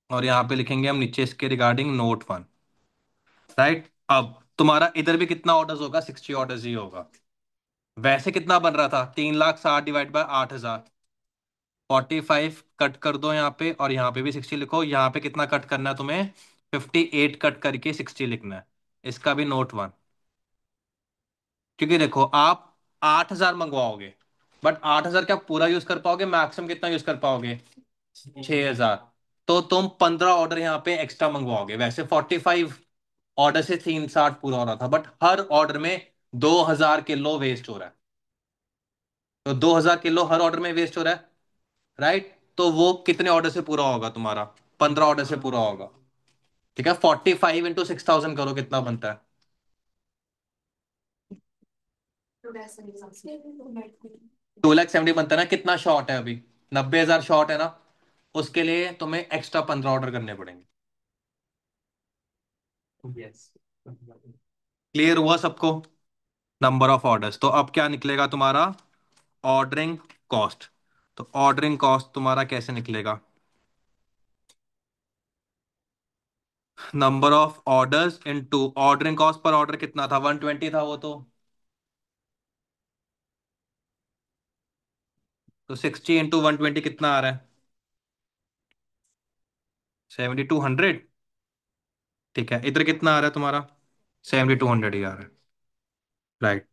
और यहाँ पे लिखेंगे हम नीचे इसके रिगार्डिंग नोट 1। राइट, अब तुम्हारा इधर भी कितना ऑर्डर्स होगा? 60 ऑर्डर्स ही होगा। वैसे कितना बन रहा था? 3,60,000 डिवाइड बाय 8,000। 45 कट कर दो यहाँ पे, और यहाँ पे भी 60 लिखो। यहाँ पे कितना कट करना है तुम्हें? 58 कट करके 60 लिखना है। इसका भी नोट 1। क्योंकि देखो, आप 8,000 मंगवाओगे, बट 8,000 क्या पूरा यूज कर पाओगे? मैक्सिमम कितना यूज कर पाओगे? 6,000। तो तुम 15 ऑर्डर यहाँ पे एक्स्ट्रा मंगवाओगे। वैसे 45 ऑर्डर से 360 पूरा हो रहा था, बट हर ऑर्डर में 2,000 किलो वेस्ट हो रहा है। तो 2,000 किलो हर ऑर्डर में वेस्ट हो रहा है। राइट, तो वो कितने ऑर्डर से पूरा होगा तुम्हारा? 15 ऑर्डर से पूरा होगा। ठीक है, 45 इंटू 6,000 करो, कितना बनता है? 2,70,000 बनता है ना? कितना शॉर्ट है अभी? 90,000 शॉर्ट है ना? उसके लिए तुम्हें एक्स्ट्रा 15 ऑर्डर करने पड़ेंगे। क्लियर हुआ सबको? Number of orders. तो अब क्या निकलेगा तुम्हारा? Ordering cost. तो ऑर्डरिंग कॉस्ट तुम्हारा कैसे निकलेगा? Number of orders into ordering cost. पर ऑर्डर कितना था? 120 था वो तो। तो 60 इंटू 120 कितना आ रहा है? 7,200। ठीक है, इधर कितना आ रहा है तुम्हारा? 7,200 ही आ रहा है। राइट।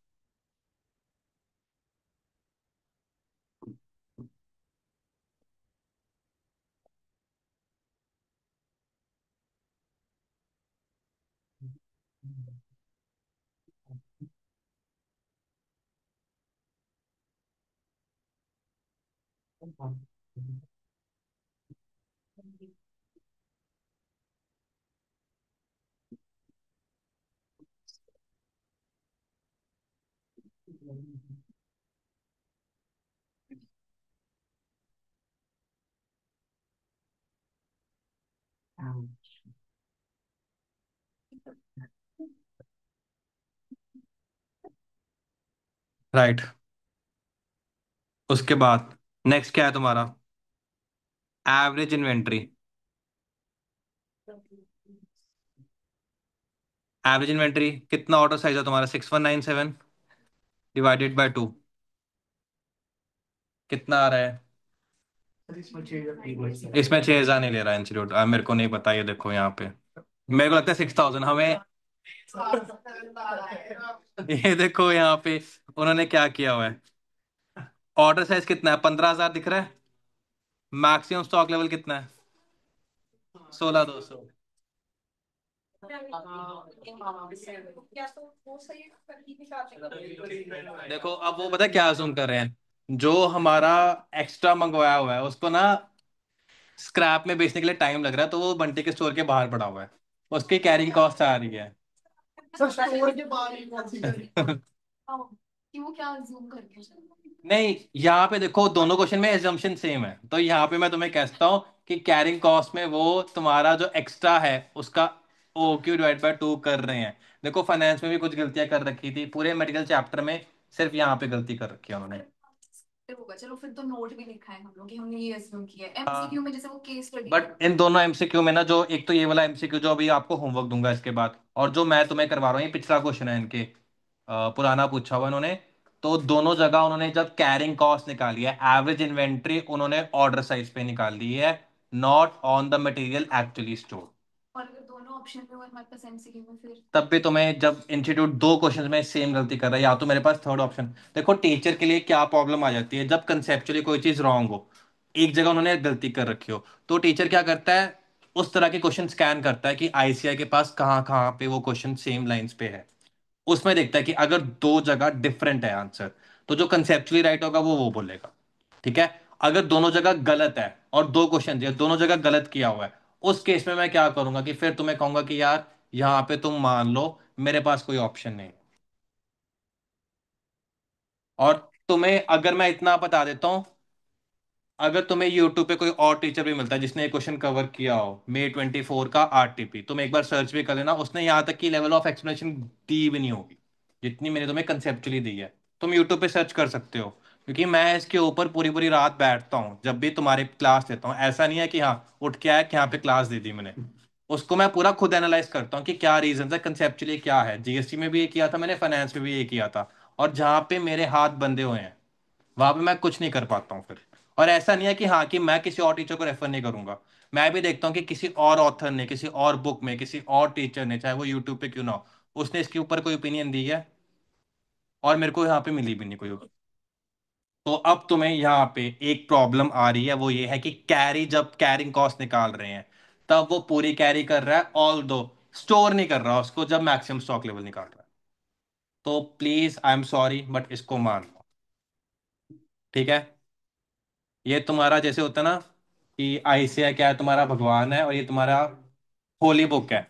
राइट, उसके बाद नेक्स्ट क्या है तुम्हारा? Average inventory. एवरेज इन्वेंट्री कितना ऑर्डर साइज है तुम्हारा? 6197 डिवाइडेड बाय 2, कितना आ रहा है? इसमें 6,000 नहीं ले रहा है इंस्टीट्यूट, मेरे को नहीं पता। ये देखो यहाँ पे, मेरे को लगता है 6,000 हमें। ये देखो यहाँ पे उन्होंने क्या किया हुआ है। ऑर्डर साइज कितना है? 15,000 दिख रहा है। मैक्सिमम स्टॉक लेवल कितना है? 16,200। देखो, अब वो पता है क्या assume कर रहे हैं? जो हमारा एक्स्ट्रा मंगवाया हुआ है उसको ना स्क्रैप में बेचने के लिए टाइम लग रहा है, तो वो बंटी के स्टोर के बाहर पड़ा हुआ है। उसकी कैरिंग कॉस्ट आ रही है। नहीं, यहाँ पे देखो दोनों क्वेश्चन में एजम्पशन सेम है, तो यहाँ पे मैं तुम्हें कहता हूँ कि कैरिंग कॉस्ट में वो तुम्हारा जो एक्स्ट्रा है उसका OQ/2 कर रहे हैं। देखो, फाइनेंस में भी कुछ गलतियां कर रखी थी पूरे मेडिकल चैप्टर में, सिर्फ यहाँ पे गलती कर रखी है उन्होंने। होगा। चलो फिर तो नोट भी लिखा है हम लोग कि हमने ये अज्यूम किया है। एमसीक्यू हाँ, में जैसे वो केस स्टडी है। बट इन दोनों एमसीक्यू में ना, जो एक तो ये वाला एमसीक्यू जो अभी आपको होमवर्क दूंगा इसके बाद, और जो मैं तुम्हें करवा रहा हूँ, ये पिछला क्वेश्चन है इनके, पुराना पूछा हुआ इन्होंने। तो दोनों जगह उन्होंने जब कैरिंग कॉस्ट निकाली है, एवरेज इन्वेंट्री उन्होंने ऑर्डर साइज पे निकाल दी है, not on the material actually store. और अगर दोनों ऑप्शन में हो हमारे पास एमसीक्यू में फिर। तब भी तुम्हें, जब इंस्टीट्यूट दो क्वेश्चन में सेम गलती कर रहा है, या तो मेरे पास थर्ड ऑप्शन। देखो टीचर के लिए क्या प्रॉब्लम आ जाती है, जब कंसेप्चुअली कोई चीज रॉन्ग हो, एक जगह उन्होंने गलती कर रखी हो, तो टीचर क्या करता है, उस तरह के क्वेश्चन स्कैन करता है कि आईसीआई के पास कहाँ कहाँ पे वो क्वेश्चन सेम लाइंस पे है। उसमें देखता है कि अगर दो जगह डिफरेंट है आंसर, तो जो कंसेप्चुअली राइट होगा वो बोलेगा। ठीक है। अगर दोनों जगह गलत है और दो क्वेश्चन दिए, दोनों जगह गलत किया हुआ है, उस केस में मैं क्या करूंगा कि फिर तुम्हें कहूंगा कि यार यहाँ पे तुम मान लो, मेरे पास कोई ऑप्शन नहीं। और तुम्हें अगर मैं इतना बता देता हूं, अगर तुम्हें यूट्यूब पे कोई और टीचर भी मिलता है जिसने ये क्वेश्चन कवर किया हो, May 24 का आरटीपी, तुम एक बार सर्च भी कर लेना, उसने यहाँ तक की लेवल ऑफ एक्सप्लेनेशन दी भी नहीं होगी जितनी मैंने तुम्हें कंसेप्चुअली दी है। तुम यूट्यूब पे सर्च कर सकते हो, क्योंकि मैं इसके ऊपर पूरी पूरी रात बैठता हूँ जब भी तुम्हारे क्लास लेता हूँ। ऐसा नहीं है कि हाँ उठ के आया कि यहाँ पे क्लास दे दी मैंने, उसको मैं पूरा खुद एनालाइज करता हूँ कि क्या रीजन है, कंसेप्चुअली क्या है। जीएसटी में भी ये किया था मैंने, फाइनेंस में भी ये किया था। और जहाँ पे मेरे हाथ बंधे हुए हैं, वहां पे मैं कुछ नहीं कर पाता हूँ फिर। और ऐसा नहीं है कि हाँ कि मैं किसी और टीचर को रेफर नहीं करूंगा, मैं भी देखता हूँ कि किसी और ऑथर ने, किसी और बुक में, किसी और टीचर ने, चाहे वो यूट्यूब पे क्यों ना हो, उसने इसके ऊपर कोई ओपिनियन दी है, और मेरे को यहाँ पे मिली भी नहीं कोई। तो अब तुम्हें यहाँ पे एक प्रॉब्लम आ रही है, वो ये है कि कैरी, जब कैरिंग कॉस्ट निकाल रहे हैं, तब वो पूरी कैरी कर रहा है, ऑल दो स्टोर नहीं कर रहा उसको, जब मैक्सिमम स्टॉक लेवल निकाल रहा है। तो please, I am sorry, but इसको मान लो। ठीक है। ये तुम्हारा जैसे होता है ना कि आईसीआई क्या है, तुम्हारा भगवान है, और ये तुम्हारा होली बुक है।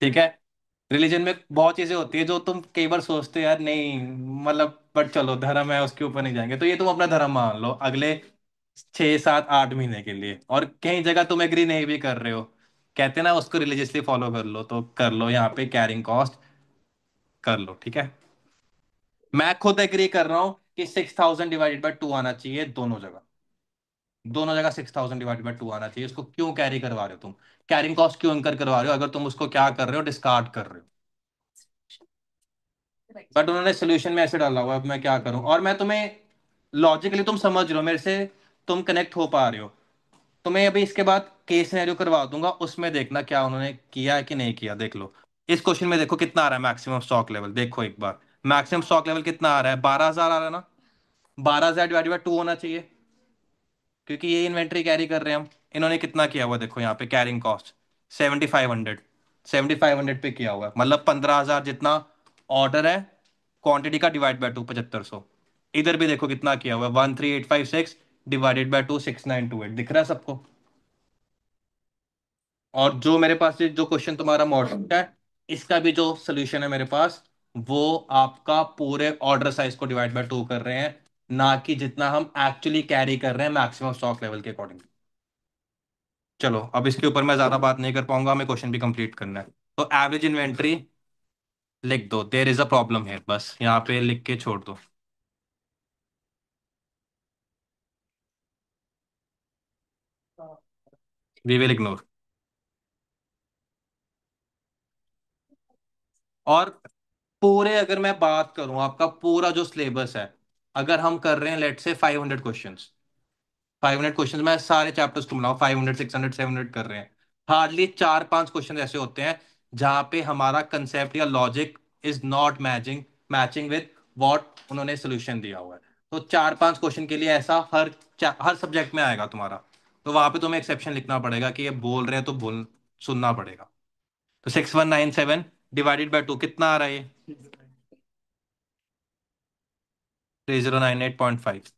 ठीक है। रिलीजन में बहुत चीजें होती है जो तुम कई बार सोचते हो यार नहीं, मतलब बट चलो धर्म है उसके ऊपर नहीं जाएंगे, तो ये तुम अपना धर्म मान लो अगले 6 7 8 महीने के लिए, और कहीं जगह तुम एग्री नहीं भी कर रहे हो, कहते हैं ना उसको रिलीजियसली फॉलो कर लो, तो कर लो, यहाँ पे कैरिंग कॉस्ट कर लो। ठीक है। मैं खुद एग्री कर रहा हूँ कि 6,000/2 आना चाहिए दोनों जगह। दोनों जगह 6,000/2 आना चाहिए। उसको क्यों कैरी करवा रहे हो तुम, कैरिंग कॉस्ट क्यों इंकर करवा रहे हो, अगर तुम उसको क्या कर रहे हो, डिस्कार्ड कर रहे हो। राइट। बट उन्होंने सोल्यूशन में ऐसे डाला हुआ है, अब मैं क्या करूं। और मैं तुम्हें लॉजिकली, तुम समझ रहे हो मेरे से, तुम कनेक्ट हो पा रहे हो। तुम्हें अभी इसके बाद केस सिनेरियो करवा दूंगा, उसमें देखना क्या उन्होंने किया है कि नहीं किया। देख लो इस क्वेश्चन में, देखो कितना आ रहा है मैक्सिमम स्टॉक लेवल, देखो एक बार। मैक्सिमम स्टॉक लेवल कितना आ रहा है, 12,000 आ रहा है ना। 12,000/2 होना चाहिए, क्योंकि ये इन्वेंट्री कैरी कर रहे हैं हम। इन्होंने कितना किया हुआ देखो यहाँ पे, कैरिंग कॉस्ट 7,500, 7,500 पे किया हुआ है, मतलब 15,000 जितना ऑर्डर है, क्वांटिटी का डिवाइड बाय 2, 7,500। इधर भी देखो कितना किया हुआ है, 13,856 डिवाइडेड बाय 2, 6,928, दिख रहा है सबको। और जो मेरे पास ये जो क्वेश्चन तुम्हारा मॉडल है, इसका भी जो सोल्यूशन है मेरे पास, वो आपका पूरे ऑर्डर साइज को डिवाइड बाय 2 कर रहे हैं, ना कि जितना हम एक्चुअली कैरी कर रहे हैं मैक्सिमम स्टॉक लेवल के अकॉर्डिंग। चलो अब इसके ऊपर मैं ज्यादा बात नहीं कर पाऊंगा, हमें क्वेश्चन भी कंप्लीट करना है। तो एवरेज इन्वेंट्री लिख दो, देयर इज अ प्रॉब्लम है, बस यहाँ पे लिख के छोड़ दो। We will ignore. और पूरे, अगर मैं बात करूं, आपका पूरा जो सिलेबस है, अगर हम कर रहे हैं लेट से 500 क्वेश्चन, 500 क्वेश्चन में सारे चैप्टर्स को मिलाओ, 500 600 700 कर रहे हैं, हार्डली 4 5 क्वेश्चन ऐसे होते हैं जहां पे हमारा कंसेप्ट या logic is not matching with what उन्होंने सोल्यूशन दिया हुआ है। तो 4 5 क्वेश्चन के लिए ऐसा हर सब्जेक्ट में आएगा तुम्हारा। तो वहां पे तुम्हें एक्सेप्शन लिखना पड़ेगा कि ये बोल रहे हैं तो बोल सुनना पड़ेगा। तो 6,197 डिवाइडेड बाय 2 कितना आ रहा है, ये 3,098.5।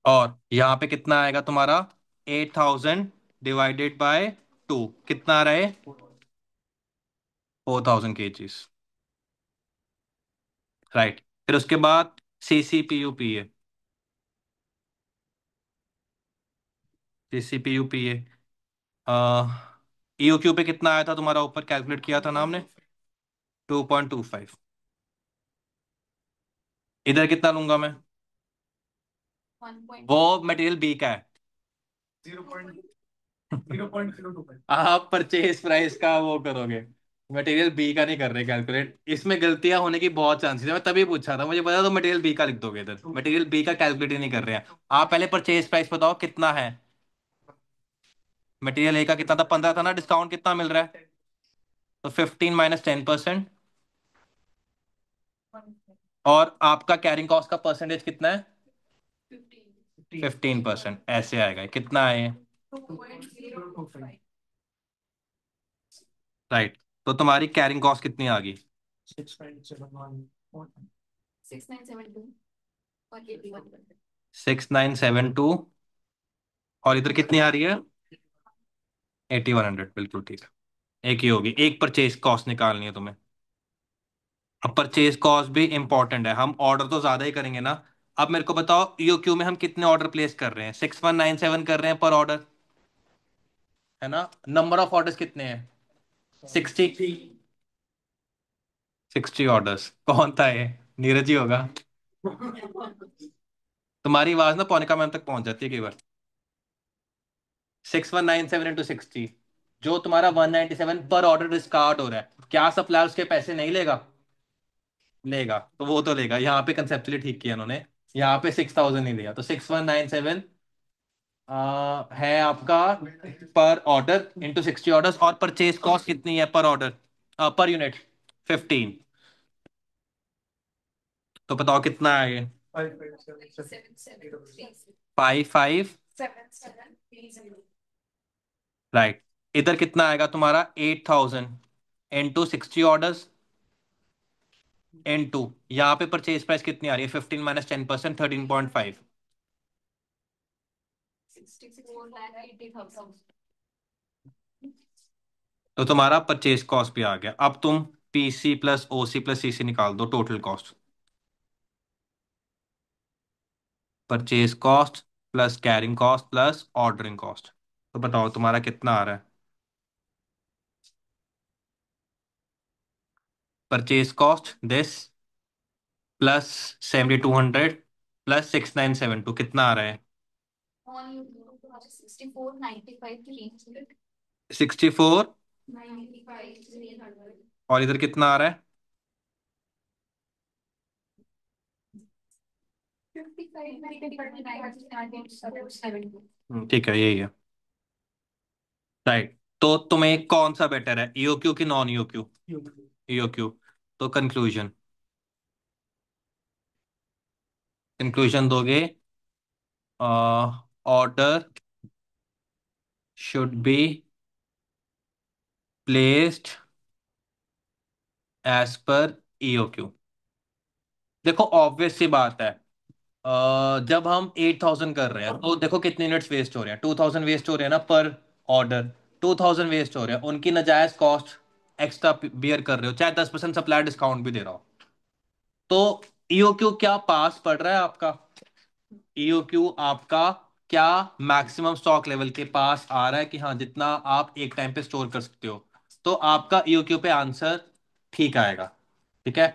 और यहाँ पे कितना आएगा तुम्हारा, 8,000/2 कितना आ रहा है, 4,000 kgs। राइट। फिर उसके बाद CCPUPA, CCPUPA EOQ पे कितना आया था तुम्हारा, ऊपर कैलकुलेट किया था ना हमने, 2.25। इधर कितना लूंगा मैं? 1 पॉइंट। वो मटेरियल बी का है। 0.02 आप परचेज प्राइस का वो करोगे, मटेरियल बी का नहीं कर रहे कैलकुलेट। इसमें गलतियां होने की बहुत चांसेस है, मैं तभी पूछा था, मुझे पता तो मटेरियल बी का लिख दोगे, इधर मटेरियल बी का कैलकुलेट ही नहीं कर रहे हैं। आप पहले परचेज प्राइस बताओ कितना है। मटेरियल ए का कितना था? 15 था ना, डिस्काउंट कितना मिल रहा है? तो 15 - 10%। और आपका कैरिंग कॉस्ट का परसेंटेज कितना है? 15%। ऐसे आएगा, कितना है ये? 2.025। राइट। तो तुम्हारी कैरिंग कॉस्ट कितनी आ गई? 6972 और 81। 6972। और इधर कितनी आ रही है? 8100। बिल्कुल ठीक है, एक ही होगी। एक परचेज कॉस्ट निकालनी है तुम्हें। अब परचेज कॉस्ट भी इंपॉर्टेंट है, हम ऑर्डर तो ज्यादा ही करेंगे ना। अब मेरे को बताओ ईओक्यू में हम कितने ऑर्डर प्लेस कर रहे हैं? 6197 कर रहे हैं पर ऑर्डर, है ना? नंबर ऑफ ऑर्डर्स कितने हैं? 60। 60 ऑर्डर्स। कौन था ये? नीरज ही होगा। तुम्हारी आवाज ना पौनिका मैम तक पहुंच जाती है कई बार। 6197 × 60, जो तुम्हारा 197 पर ऑर्डर डिस्कार्ड हो रहा है, क्या सप्लायर उसके पैसे नहीं लेगा? लेगा, तो वो तो लेगा। यहाँ पे कंसेप्चुअली ठीक किया उन्होंने, यहाँ पे 6000 नहीं लिया, तो 6197 है आपका पर ऑर्डर इंटू 60 ऑर्डर्स। और परचेज कॉस्ट कितनी है पर ऑर्डर, पर यूनिट? 15। तो बताओ कितना है ये? 7730। राइट। इधर कितना आएगा तुम्हारा? 8000 इंटू 60 ऑर्डर्स इंटू, यहाँ पे परचेज प्राइस कितनी आ रही है? 15 - 10%, 13.5। 64,80,000। तो तुम्हारा परचेज कॉस्ट भी आ गया। अब तुम PC plus OC plus CC निकाल दो, total cost. Purchase cost plus carrying cost plus ordering cost. तो बताओ तुम्हारा कितना आ रहा है? Purchase cost this plus 7200 plus 6972 कितना आ रहा है? On YouTube, 64,95 300। 64। 95,300। और इधर कितना आ रहा है? 55,99,470। ठीक है, यही है। राइट। तो तुम्हें कौन सा बेटर है, ईओक्यू की नॉन ईओक्यू? ईओक्यू। तो कंक्लूजन, कंक्लूजन दोगे? Order should be placed as per EOQ. देखो ऑब्वियस सी बात है, जब हम 8000 कर रहे हैं तो देखो कितने यूनिट्स वेस्ट हो रहे हैं, 2000 वेस्ट हो रहे हैं ना पर ऑर्डर। 2000 वेस्ट हो रहे हैं, उनकी नाजायज कॉस्ट एक्स्ट्रा बियर कर रहे हो, चाहे 10% सप्लायर डिस्काउंट भी दे रहा हो। तो ईओक्यू क्या पास पड़ रहा है आपका? ईओक्यू आपका क्या मैक्सिमम स्टॉक लेवल के पास आ रहा है कि हाँ जितना आप एक टाइम पे स्टोर कर सकते हो? तो आपका ईओक्यू पे आंसर ठीक आएगा। ठीक है,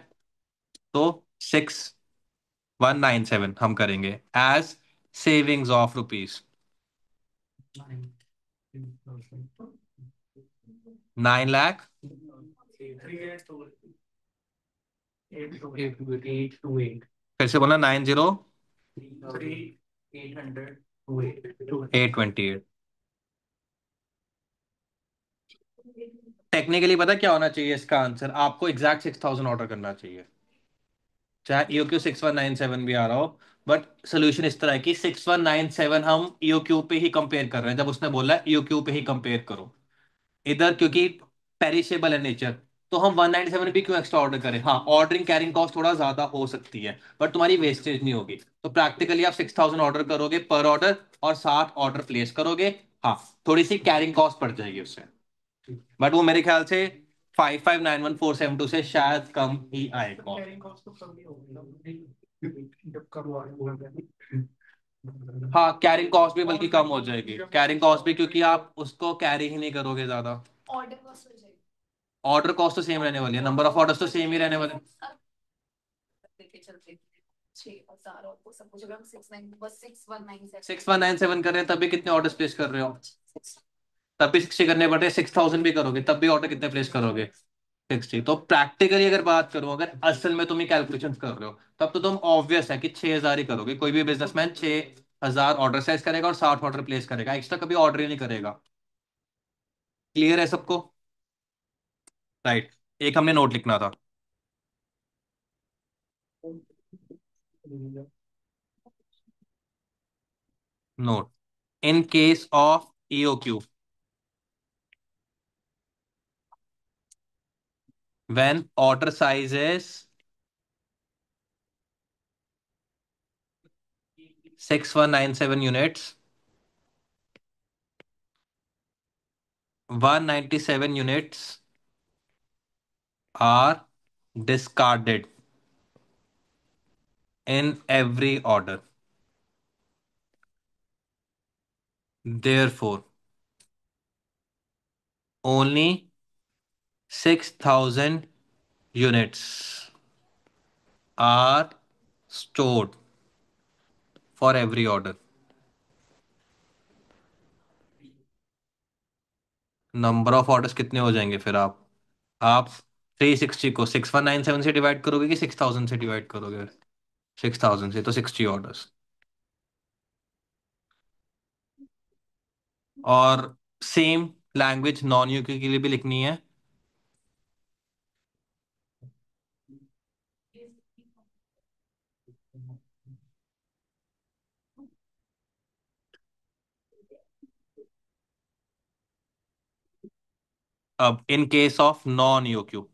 तो 6197 हम करेंगे as savings of rupees 9 lakh. फिर से बोला, 90,828। टेक्निकली पता क्या होना चाहिए इसका आंसर? आपको एग्जैक्ट 6000 ऑर्डर करना चाहिए, चाहे ईओक्यू 6197 भी आ रहा हो। बट सोल्यूशन इस तरह है कि 6197 हम ईओक्यू पे ही कंपेयर कर रहे हैं, जब उसने बोला है ईओक्यू पे ही कंपेयर करो। इधर क्योंकि पेरिशेबल है नेचर, तो हम 197 भी क्यों एक्स्ट्रा ऑर्डर करें? हाँ, ऑर्डरिंग कैरिंग कॉस्ट थोड़ा ज्यादा हो सकती है, बट तुम्हारी वेस्टेज नहीं होगी। तो प्रैक्टिकली आप 6000 ऑर्डर करोगे पर ऑर्डर, और 60 ऑर्डर प्लेस करोगे। हाँ, थोड़ी सी कैरिंग कॉस्ट पड़ जाएगी उससे, बट वो मेरे ख्याल से 5591,472 से शायद कम ही आएगा। हाँ, कैरिंग कॉस्ट भी बल्कि कम हो जाएगी, कैरिंग कॉस्ट भी, क्योंकि आप उसको कैरी ही नहीं करोगे ज्यादा। ऑर्डर कॉस्ट हो जाएगी। ऑर्डर कॉस्ट तो सेम रहने वाली है, नंबर ऑफ ऑर्डर्स तो सेम ही रहने वाले हैं। लेके चलते हैं। 6,000 और वो सब कुछ अगर हम 69 बस 6197 6197 कर रहे हैं तभी कितने ऑर्डर प्लेस कर रहे हो? तब भी 60 करने पड़े, 6000 भी करोगे तब भी ऑर्डर कितने प्लेस करोगे? 60। तो प्रैक्टिकली अगर बात करूं, अगर असल में तुम ये कैलकुलेशन कर रहे हो, तब तो तुम ऑब्वियस है कि 6000 ही करोगे। कोई भी बिजनेसमैन 6000 ऑर्डर साइज करेगा और 60 ऑर्डर प्लेस करेगा, एक्स्ट्रा कभी ऑर्डर ही नहीं करेगा। क्लियर है सबको? राइट। एक हमने नोट लिखना था। Note: in case of EOQ, when order size is 6197 units, 197 units are discarded in every order. Therefore, only 6000 units are stored for every order. Number of orders कितने हो जाएंगे फिर? आप 360 को 6197 से डिवाइड करोगे कि 6000 से डिवाइड करोगे? 6000 से, तो 60 ऑर्डर्स। और सेम लैंग्वेज नॉन यूके के लिए भी लिखनी है। अब in case of non UQ,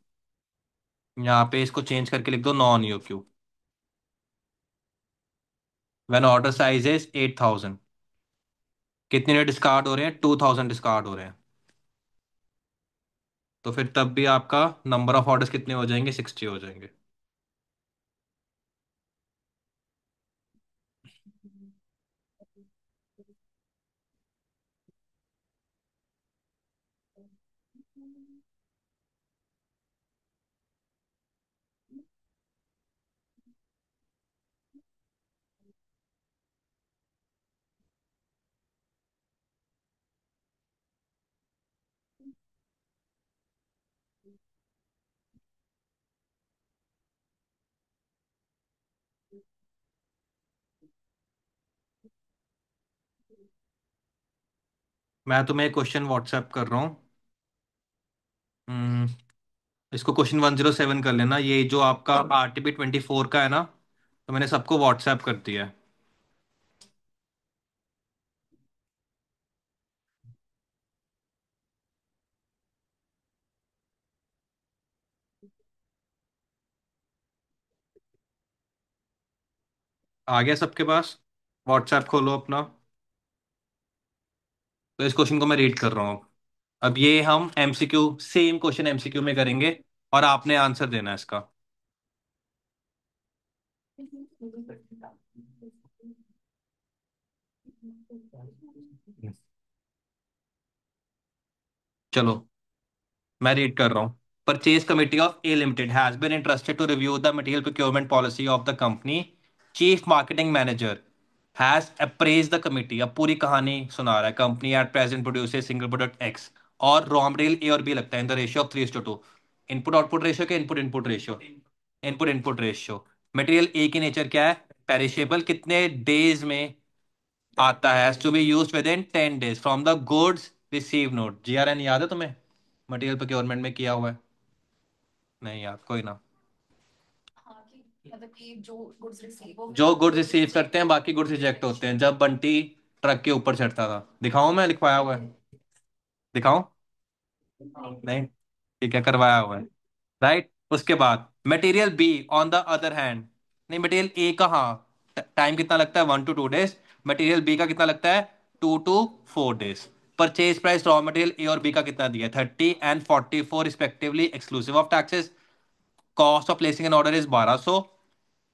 यहाँ पे इसको चेंज करके लिख दो non UQ. When order size is 8000, कितने डिस्कार्ड हो रहे हैं? 2000 डिस्कार्ड हो रहे हैं। तो फिर तब भी आपका नंबर ऑफ ऑर्डर्स कितने हो जाएंगे? 60 हो जाएंगे। मैं तुम्हें क्वेश्चन व्हाट्सएप कर रहा हूँ। हम्म, इसको क्वेश्चन 107 कर लेना। ये जो आपका RTP 24 का है ना, तो मैंने सबको व्हाट्सएप कर दिया है। आ गया सबके पास? व्हाट्सएप खोलो अपना। तो इस क्वेश्चन को मैं रीड कर रहा हूँ। अब ये हम MCQ, सेम क्वेश्चन MCQ में करेंगे और आपने आंसर देना है इसका। चलो मैं रीड कर रहा हूँ। Purchase committee of A limited has been interested to review the material procurement policy of the company. Chief marketing manager has apprise the committee. अब पूरी कहानी सुना रहा है। Company at present produces single product X, और raw material A और B लगता है in the ratio of 3:2। Input output ratio के input input ratio, input input ratio. Material A की नेचर क्या है? पेरिशेबल। कितने डेज में आता है? To be used within 10 days from the goods receive note. GRN याद है तुम्हें? मटेरियल प्रोक्योरमेंट में किया हुआ है? नहीं याद, कोई ना। हाँ कि मतलब कि जो गुड्स रिसीव हो जो गुड्स रिसीव करते हैं बाकी गुड्स रिजेक्ट होते हैं। जब बंटी ट्रक के ऊपर चढ़ता था, दिखाऊं? मैं लिखवाया हुआ है, दिखाऊं? नहीं? ठीक है, करवाया हुआ है। राइट। उसके बाद material be on the other hand, नहीं मटेरियल ए का, हाँ, टाइम कितना लगता है? 1 to 2 days। मटेरियल बी का कितना लगता है? 2 to 4 days। Purchase price raw material A और बी का कितना दिया है? 30 and 44 respectively, exclusive of taxes. Cost of placing an order is 1200।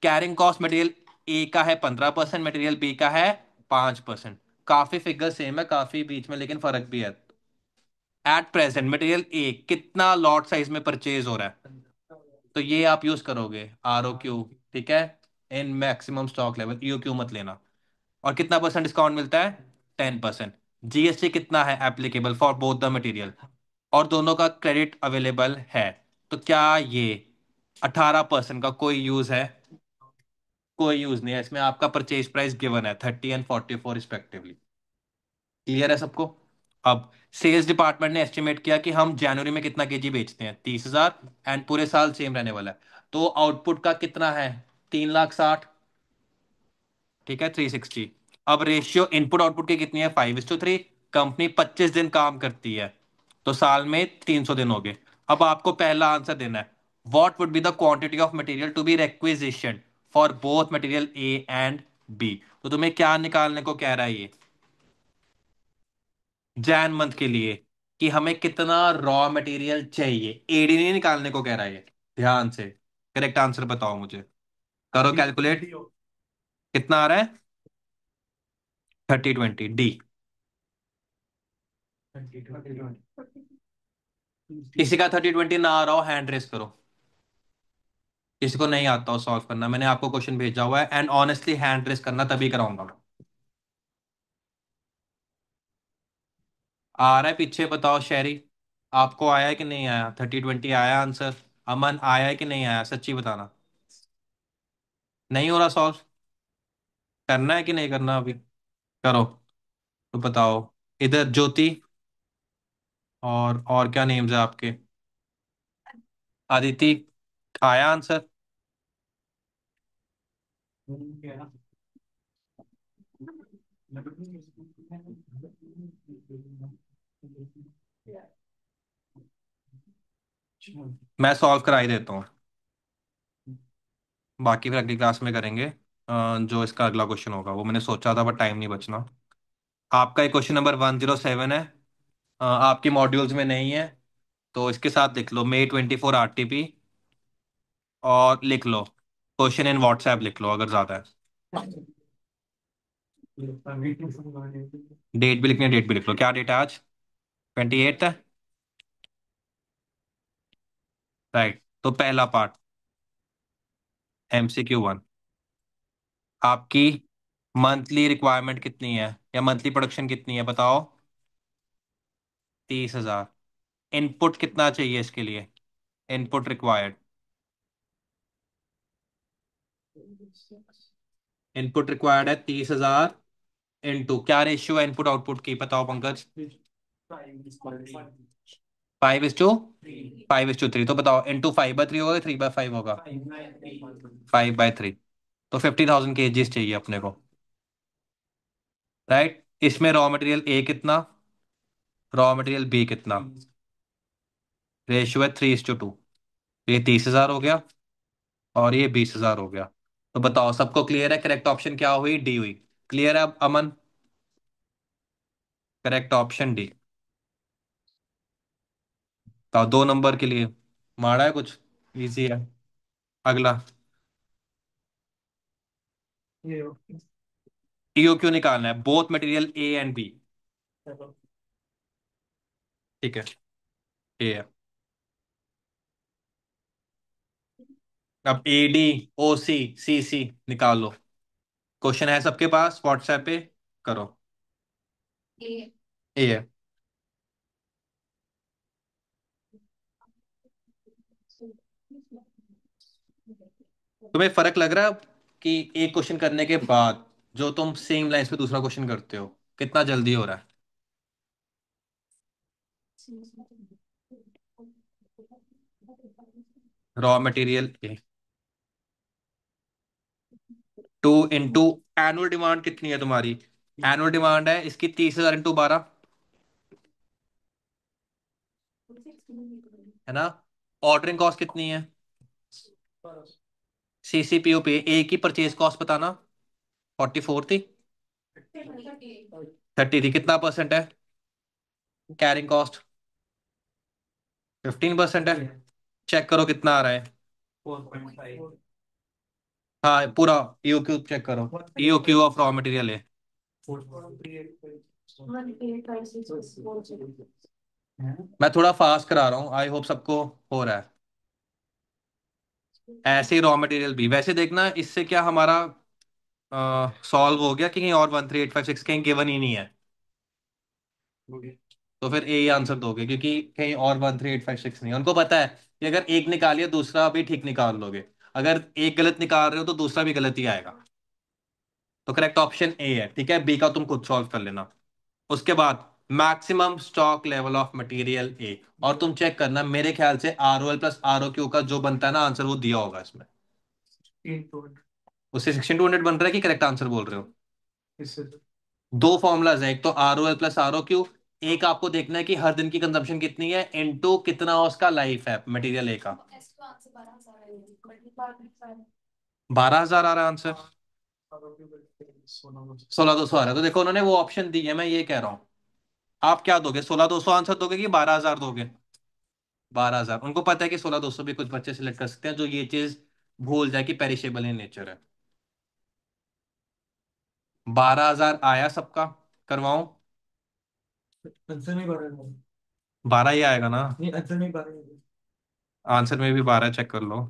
Carrying cost material A का है 15%, मटेरियल बी का है 5%। काफी फिगर सेम है, काफी बीच में लेकिन फर्क भी है। एट प्रेजेंट मटेरियल ए कितना लॉट साइज में परचेज हो रहा है? तो ये आप यूज करोगे ROQ। ठीक है, in maximum stock level, EOQ मत लेना। और कितना परसेंट डिस्काउंट मिलता है? 10%। जीएसटी कितना है applicable for both the material, और दोनों का क्रेडिट अवेलेबल है। तो क्या ये 18% का कोई यूज है? कोई यूज नहीं है इसमें। आपका परचेज प्राइस गिवन है 30 एंड 44 रिस्पेक्टिवली। क्लियर है सबको? अब सेल्स डिपार्टमेंट ने एस्टिमेट किया कि हम जनवरी में कितना केजी बेचते हैं, 30,000, एंड पूरे साल सेम रहने वाला है। तो आउटपुट का कितना है? 3,60,000। ठीक है, 360। अब रेशियो इनपुट आउटपुट की कितनी है? 5:3। कंपनी 25 दिन काम करती है, तो साल में 300 दिन हो गए। अब आपको पहला आंसर देना है, what would be the quantity of material to be requisition for both material A and B. तो तुम्हें क्या निकालने को कह रहा है ये? जैन मंथ के लिए, कि हमें कितना रॉ मटेरियल चाहिए। एडी नहीं निकालने को कह रहा है ये। ध्यान से करेक्ट आंसर बताओ मुझे। करो कैलकुलेट। कितना आ रहा है? 30/20 डी। किसी का 30/20 ना आ रहा हो, हैंड रेस करो। किसी को नहीं आता हो सॉल्व करना, मैंने आपको क्वेश्चन भेजा हुआ है, एंड ऑनेस्टली हैंड रेस करना, तभी कराऊंगा मैं। आ रहा है पीछे, बताओ शेरी। आपको आया है कि नहीं आया? 30/20 आया आंसर? अमन आया है कि नहीं आया, सच्ची बताना। नहीं हो रहा सॉल्व? करना है कि नहीं करना अभी? करो। तो बताओ। इधर ज्योति, और क्या नेम्स है आपके? अदिति, आया आंसर? मैं सॉल्व करा ही देता हूँ, बाकी फिर अगली क्लास में करेंगे। जो इसका अगला क्वेश्चन होगा वो मैंने सोचा था, बट टाइम नहीं बचना। आपका एक क्वेश्चन नंबर 107 है। आपकी मॉड्यूल्स में नहीं है, तो इसके साथ लिख लो May 24 RTP, और लिख लो क्वेश्चन इन व्हाट्सएप, लिख लो अगर ज्यादा है। डेट भी लिखनी है, डेट भी लिख लो। क्या डेट है आज? 28 है। राइट, तो पहला पार्ट, MCQ 1। आपकी मंथली रिक्वायरमेंट कितनी है, या मंथली प्रोडक्शन कितनी है बताओ? 30,000। इनपुट कितना चाहिए इसके लिए? इनपुट रिक्वायर्ड, इनपुट रिक्वायर्ड है 30,000। इनटू क्या रेशियो है इनपुट आउटपुट की, बताओ पंकज? 5:3। तो बताओ, इंटू 5/3 होगा, 3/5 होगा? 5/3। तो 50,000 kgs चाहिए अपने को। राइट, इसमें रॉ मटेरियल ए कितना, रॉ मटेरियल बी कितना? रेशियो है 3:2। ये 30,000 हो गया, और ये 20,000 हो गया। तो बताओ, सबको क्लियर है? करेक्ट ऑप्शन क्या हुई? डी हुई। क्लियर है अब अमन? Correct option D. तो 2 नंबर के लिए मारा है कुछ, इजी है। अगला, ईओ क्यों निकालना है? Both material A and B. ठीक है, ए है। अब AD, OC, CC निकालो। क्वेश्चन है सबके पास व्हाट्सएप पे? करो। ये ए है। तुम्हें फर्क लग रहा है कि एक क्वेश्चन करने के बाद जो तुम सेम लाइंस पे दूसरा क्वेश्चन करते हो, कितना जल्दी हो रहा है? रॉ मटेरियल ए, 2 इंटू एनुअल डिमांड कितनी है तुम्हारी? एनुअल डिमांड है इसकी 30,000 इंटू 12, है ना? ऑर्डरिंग कॉस्ट कितनी है? CCPO पे ए की परचेज कॉस्ट बताना। 44 थी? 30 थी? कितना परसेंट है कैरिंग कॉस्ट? 15% है। चेक करो कितना आ रहा है। हाँ पूरा EOQ चेक करो। EOQ ऑफ रॉ मटेरियल है। मैं थोड़ा फास्ट करा रहा हूँ, आई होप सबको हो रहा है। ऐसे ही रॉ मटेरियल भी वैसे देखना, इससे क्या हमारा सॉल्व हो गया कि कहीं और 13856 कहीं गिवन ही नहीं है। तो फिर ए ही आंसर दोगे, क्योंकि कहीं और 13856 नहीं है। उनको पता है कि अगर एक निकालिए दूसरा भी ठीक निकाल लोगे, अगर एक गलत निकाल रहे हो तो दूसरा भी गलत ही आएगा। तो करेक्ट ऑप्शन ए है, ठीक है, बी का तुम खुद सॉल्व कर लेना। उसके बाद maximum stock level of material A, और तुम चेक करना, मेरे ख्याल से R O L plus R O Q का जो बनता है ना आंसर, वो दिया होगा इसमें। उससे 16 to 100 बन रहा है कि करेक्ट आंसर बोल रहे हो? दो फॉर्मूलाज है, एक तो R O L plus R O Q, एक आपको देखना है कि हर दिन की कंजम्पशन कितनी है इनटू कितना उसका लाइफ है मटेरियल ए का। इसका आंसर 12,000 है, बट 12,000 आ रहा है आंसर। 16,200 आ रहा है, तो देखो उन्होंने वो ऑप्शन दी है, मैं ये कह रहा हूँ। आप क्या दोगे, 16,200 आंसर दोगे कि 12,000 दोगे? 12,000। उनको पता है कि 16,200 भी कुछ बच्चे सिलेक्ट कर सकते हैं जो ये चीज भूल जाए कि पेरिशेबल इन नेचर है। 12,000 आया सबका? करवाऊं? आंसर में 12 है। 12 ही आएगा ना? नहीं, आंसर में 12 है। आंसर में भी 12, चेक कर लो।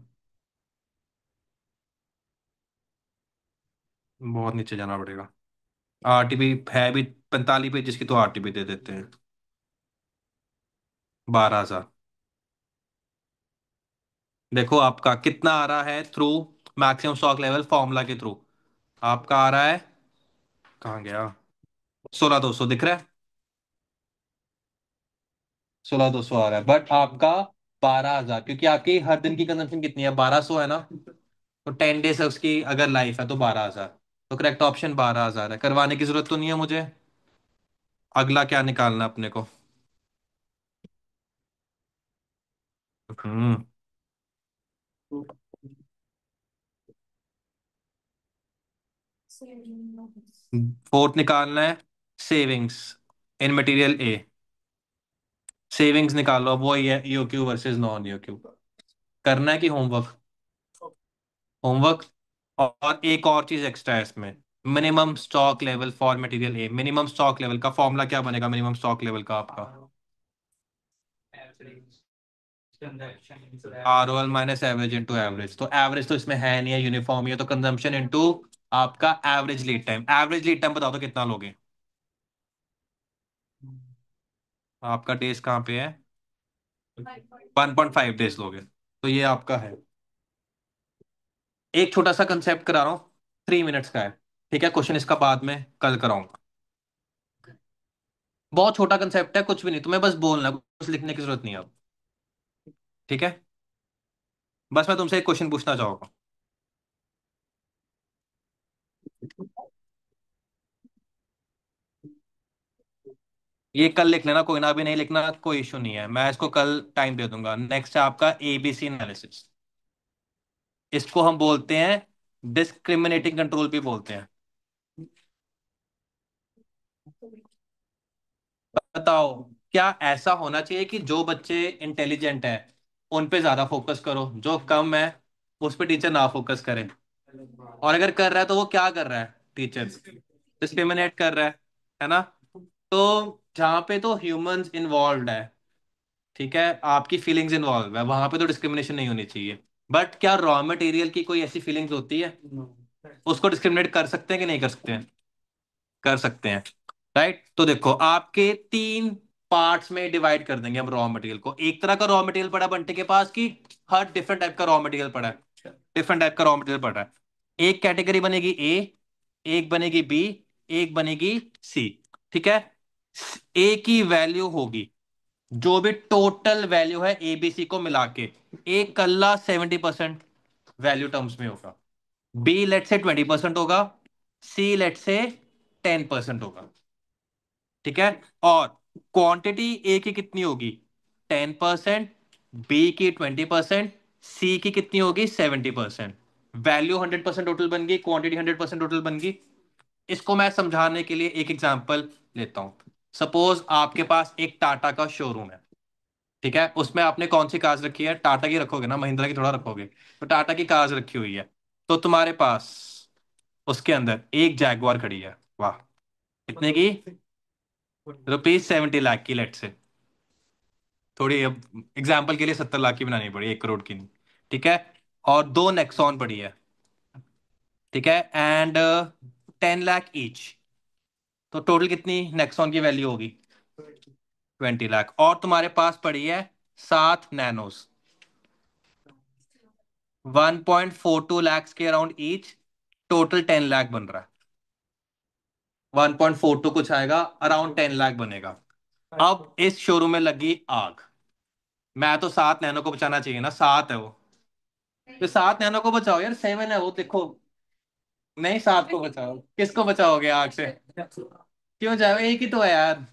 बहुत नीचे जाना पड़ेगा। आरटीपी है भी 45 पेजेस की, तो आरटीपी दे देते हैं। 12,000। देखो आपका कितना आ रहा है through maximum stock level formula के थ्रू। आपका आ रहा है, कहाँ गया, 16,200 दिख रहा है। 16,200 आ रहा है, बट आपका 12,000, क्योंकि आपकी हर दिन की कंजम्पशन कितनी है, 1,200 है ना। तो 10 डेज है उसकी अगर लाइफ है तो 12,000। तो करेक्ट ऑप्शन 12,000 है। करवाने की जरूरत तो नहीं है मुझे। अगला क्या निकालना अपने को? हम्म। फोर्थ निकालना है, savings in material A. Savings निकालो, अब वही है ईओक्यू वर्सेस नॉन ईओक्यू। करना है कि होमवर्क? होमवर्क। और एक और चीज एक्स्ट्रा है इसमें, minimum stock level for material A. Minimum stock level का फॉर्मूला क्या बनेगा मिनिमम स्टॉक लेवल का आपका? R O L minus average into average. तो एवरेज तो इसमें है नहीं है, यूनिफॉर्म ही है, तो कंजम्पशन इंटू आपका average lead time. Average lead time बताओ तो कितना लोगे? आपका डेज कहाँ पे है? 1.5 डेज लोगे, तो ये आपका है। एक छोटा सा कंसेप्ट करा रहा हूँ, 3 मिनट्स का है, ठीक है, क्वेश्चन इसका बाद में कल कराऊंगा। बहुत छोटा कंसेप्ट है, कुछ भी नहीं, तुम्हें बस बोलना है, कुछ लिखने की जरूरत नहीं है अब। ठीक है, बस मैं तुमसे एक क्वेश्चन पूछना चाहूंगा। ये कल लिख लेना, कोई ना, अभी नहीं लिखना कोई इशू नहीं है, मैं इसको कल टाइम दे दूंगा। नेक्स्ट है आपका एबीसी एनालिसिस। इसको हम बोलते हैं डिस्क्रिमिनेटिंग कंट्रोल भी बोलते हैं। बताओ, क्या ऐसा होना चाहिए कि जो बच्चे इंटेलिजेंट है उन पे ज्यादा फोकस करो, जो कम है उस पे टीचर ना फोकस करे? और अगर कर रहा है तो वो क्या कर रहा है टीचर? डिस्क्रिमिनेट कर रहा है ना? तो जहाँ पे तो ह्यूमंस इन्वॉल्व है, ठीक है, आपकी फीलिंग्स इन्वॉल्व है, वहां पे तो डिस्क्रिमिनेशन नहीं होनी चाहिए। बट क्या रॉ मटेरियल की कोई ऐसी फीलिंग्स होती है, उसको डिस्क्रिमिनेट कर सकते हैं कि नहीं कर सकते हैं? कर सकते हैं, राइट। तो देखो आपके तीन पार्ट्स में डिवाइड कर देंगे हम रॉ मटेरियल को। एक तरह का रॉ मटेरियल पड़ा बंटे के पास कि हर डिफरेंट टाइप का रॉ मटेरियल पड़ा है, डिफरेंट टाइप का रॉ मटेरियल पड़ा है। एक कैटेगरी बनेगी ए, एक बनेगी बी, एक बनेगी सी, ठीक है। ए की वैल्यू होगी, जो भी टोटल वैल्यू है एबीसी को मिला के, एक कल्ला 70% वैल्यू टर्म्स में होगा, बी लेट से 20% होगा, सी लेट से 10% होगा, ठीक है। और क्वांटिटी ए की कितनी होगी? 10%, बी की 20%, सी की कितनी होगी? 70%। वैल्यू 100% टोटल बन गई, क्वांटिटी 100% टोटल बन गई। इसको मैं समझाने के लिए एक एग्जांपल लेता हूं। सपोज आपके पास एक टाटा का शोरूम है, ठीक है, उसमें आपने कौन सी कार्स रखी है? टाटा की रखोगे ना, महिंद्रा की थोड़ा रखोगे। तो टाटा की कार्स रखी हुई है, तो तुम्हारे पास उसके अंदर एक जैगवार खड़ी है। वाह, कितने की? ₹70 लाख की, लेट से। थोड़ी अब एग्जाम्पल के लिए 70 लाख की बनानी पड़ी, 1 करोड़ की नहीं, ठीक है। और दो नेक्सॉन पड़ी है, ठीक है, एंड 10 लाख ईच। तो टोटल कितनी नेक्सॉन की वैल्यू होगी? 20 लाख। और तुम्हारे पास पड़ी है 7 नैनोस, 1.42 लाख के अराउंड ईच। टोटल 10 लाख बन रहा है। 1.42 कुछ आएगा, अराउंड 10 लाख बनेगा। अब इस शोरूम में लगी आग। मैं तो 7 नैनो को बचाना चाहिए ना, 7 है वो। तो 7 नैनो को बचाओ यार, 7 है वो, देखो। नहीं, 7 को बचाओ। किसको बचाओगे आग से? क्यों जाओ, एक ही तो है यार।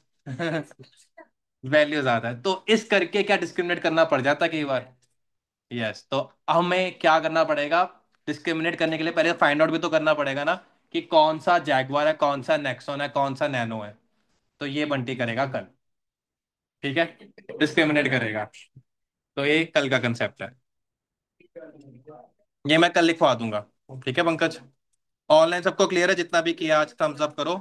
वैल्यू ज्यादा है तो इस करके क्या डिस्क्रिमिनेट करना पड़ जाता है कई बार। यस, तो हमें क्या करना पड़ेगा? डिस्क्रिमिनेट करने के लिए पहले फाइंड आउट भी तो करना पड़ेगा ना, कि कौन सा जैगवार है, कौन सा नेक्सॉन है, कौन सा नैनो है। तो ये बंटी करेगा कल। ठीक है, डिस्क्रिमिनेट करेगा। तो ये कल का कंसेप्ट है। ये मैं कल लिखवा दूंगा। ठीक है पंकज। ऑनलाइन सबको क्लियर है? जितना भी किया आज थम्स अप करो।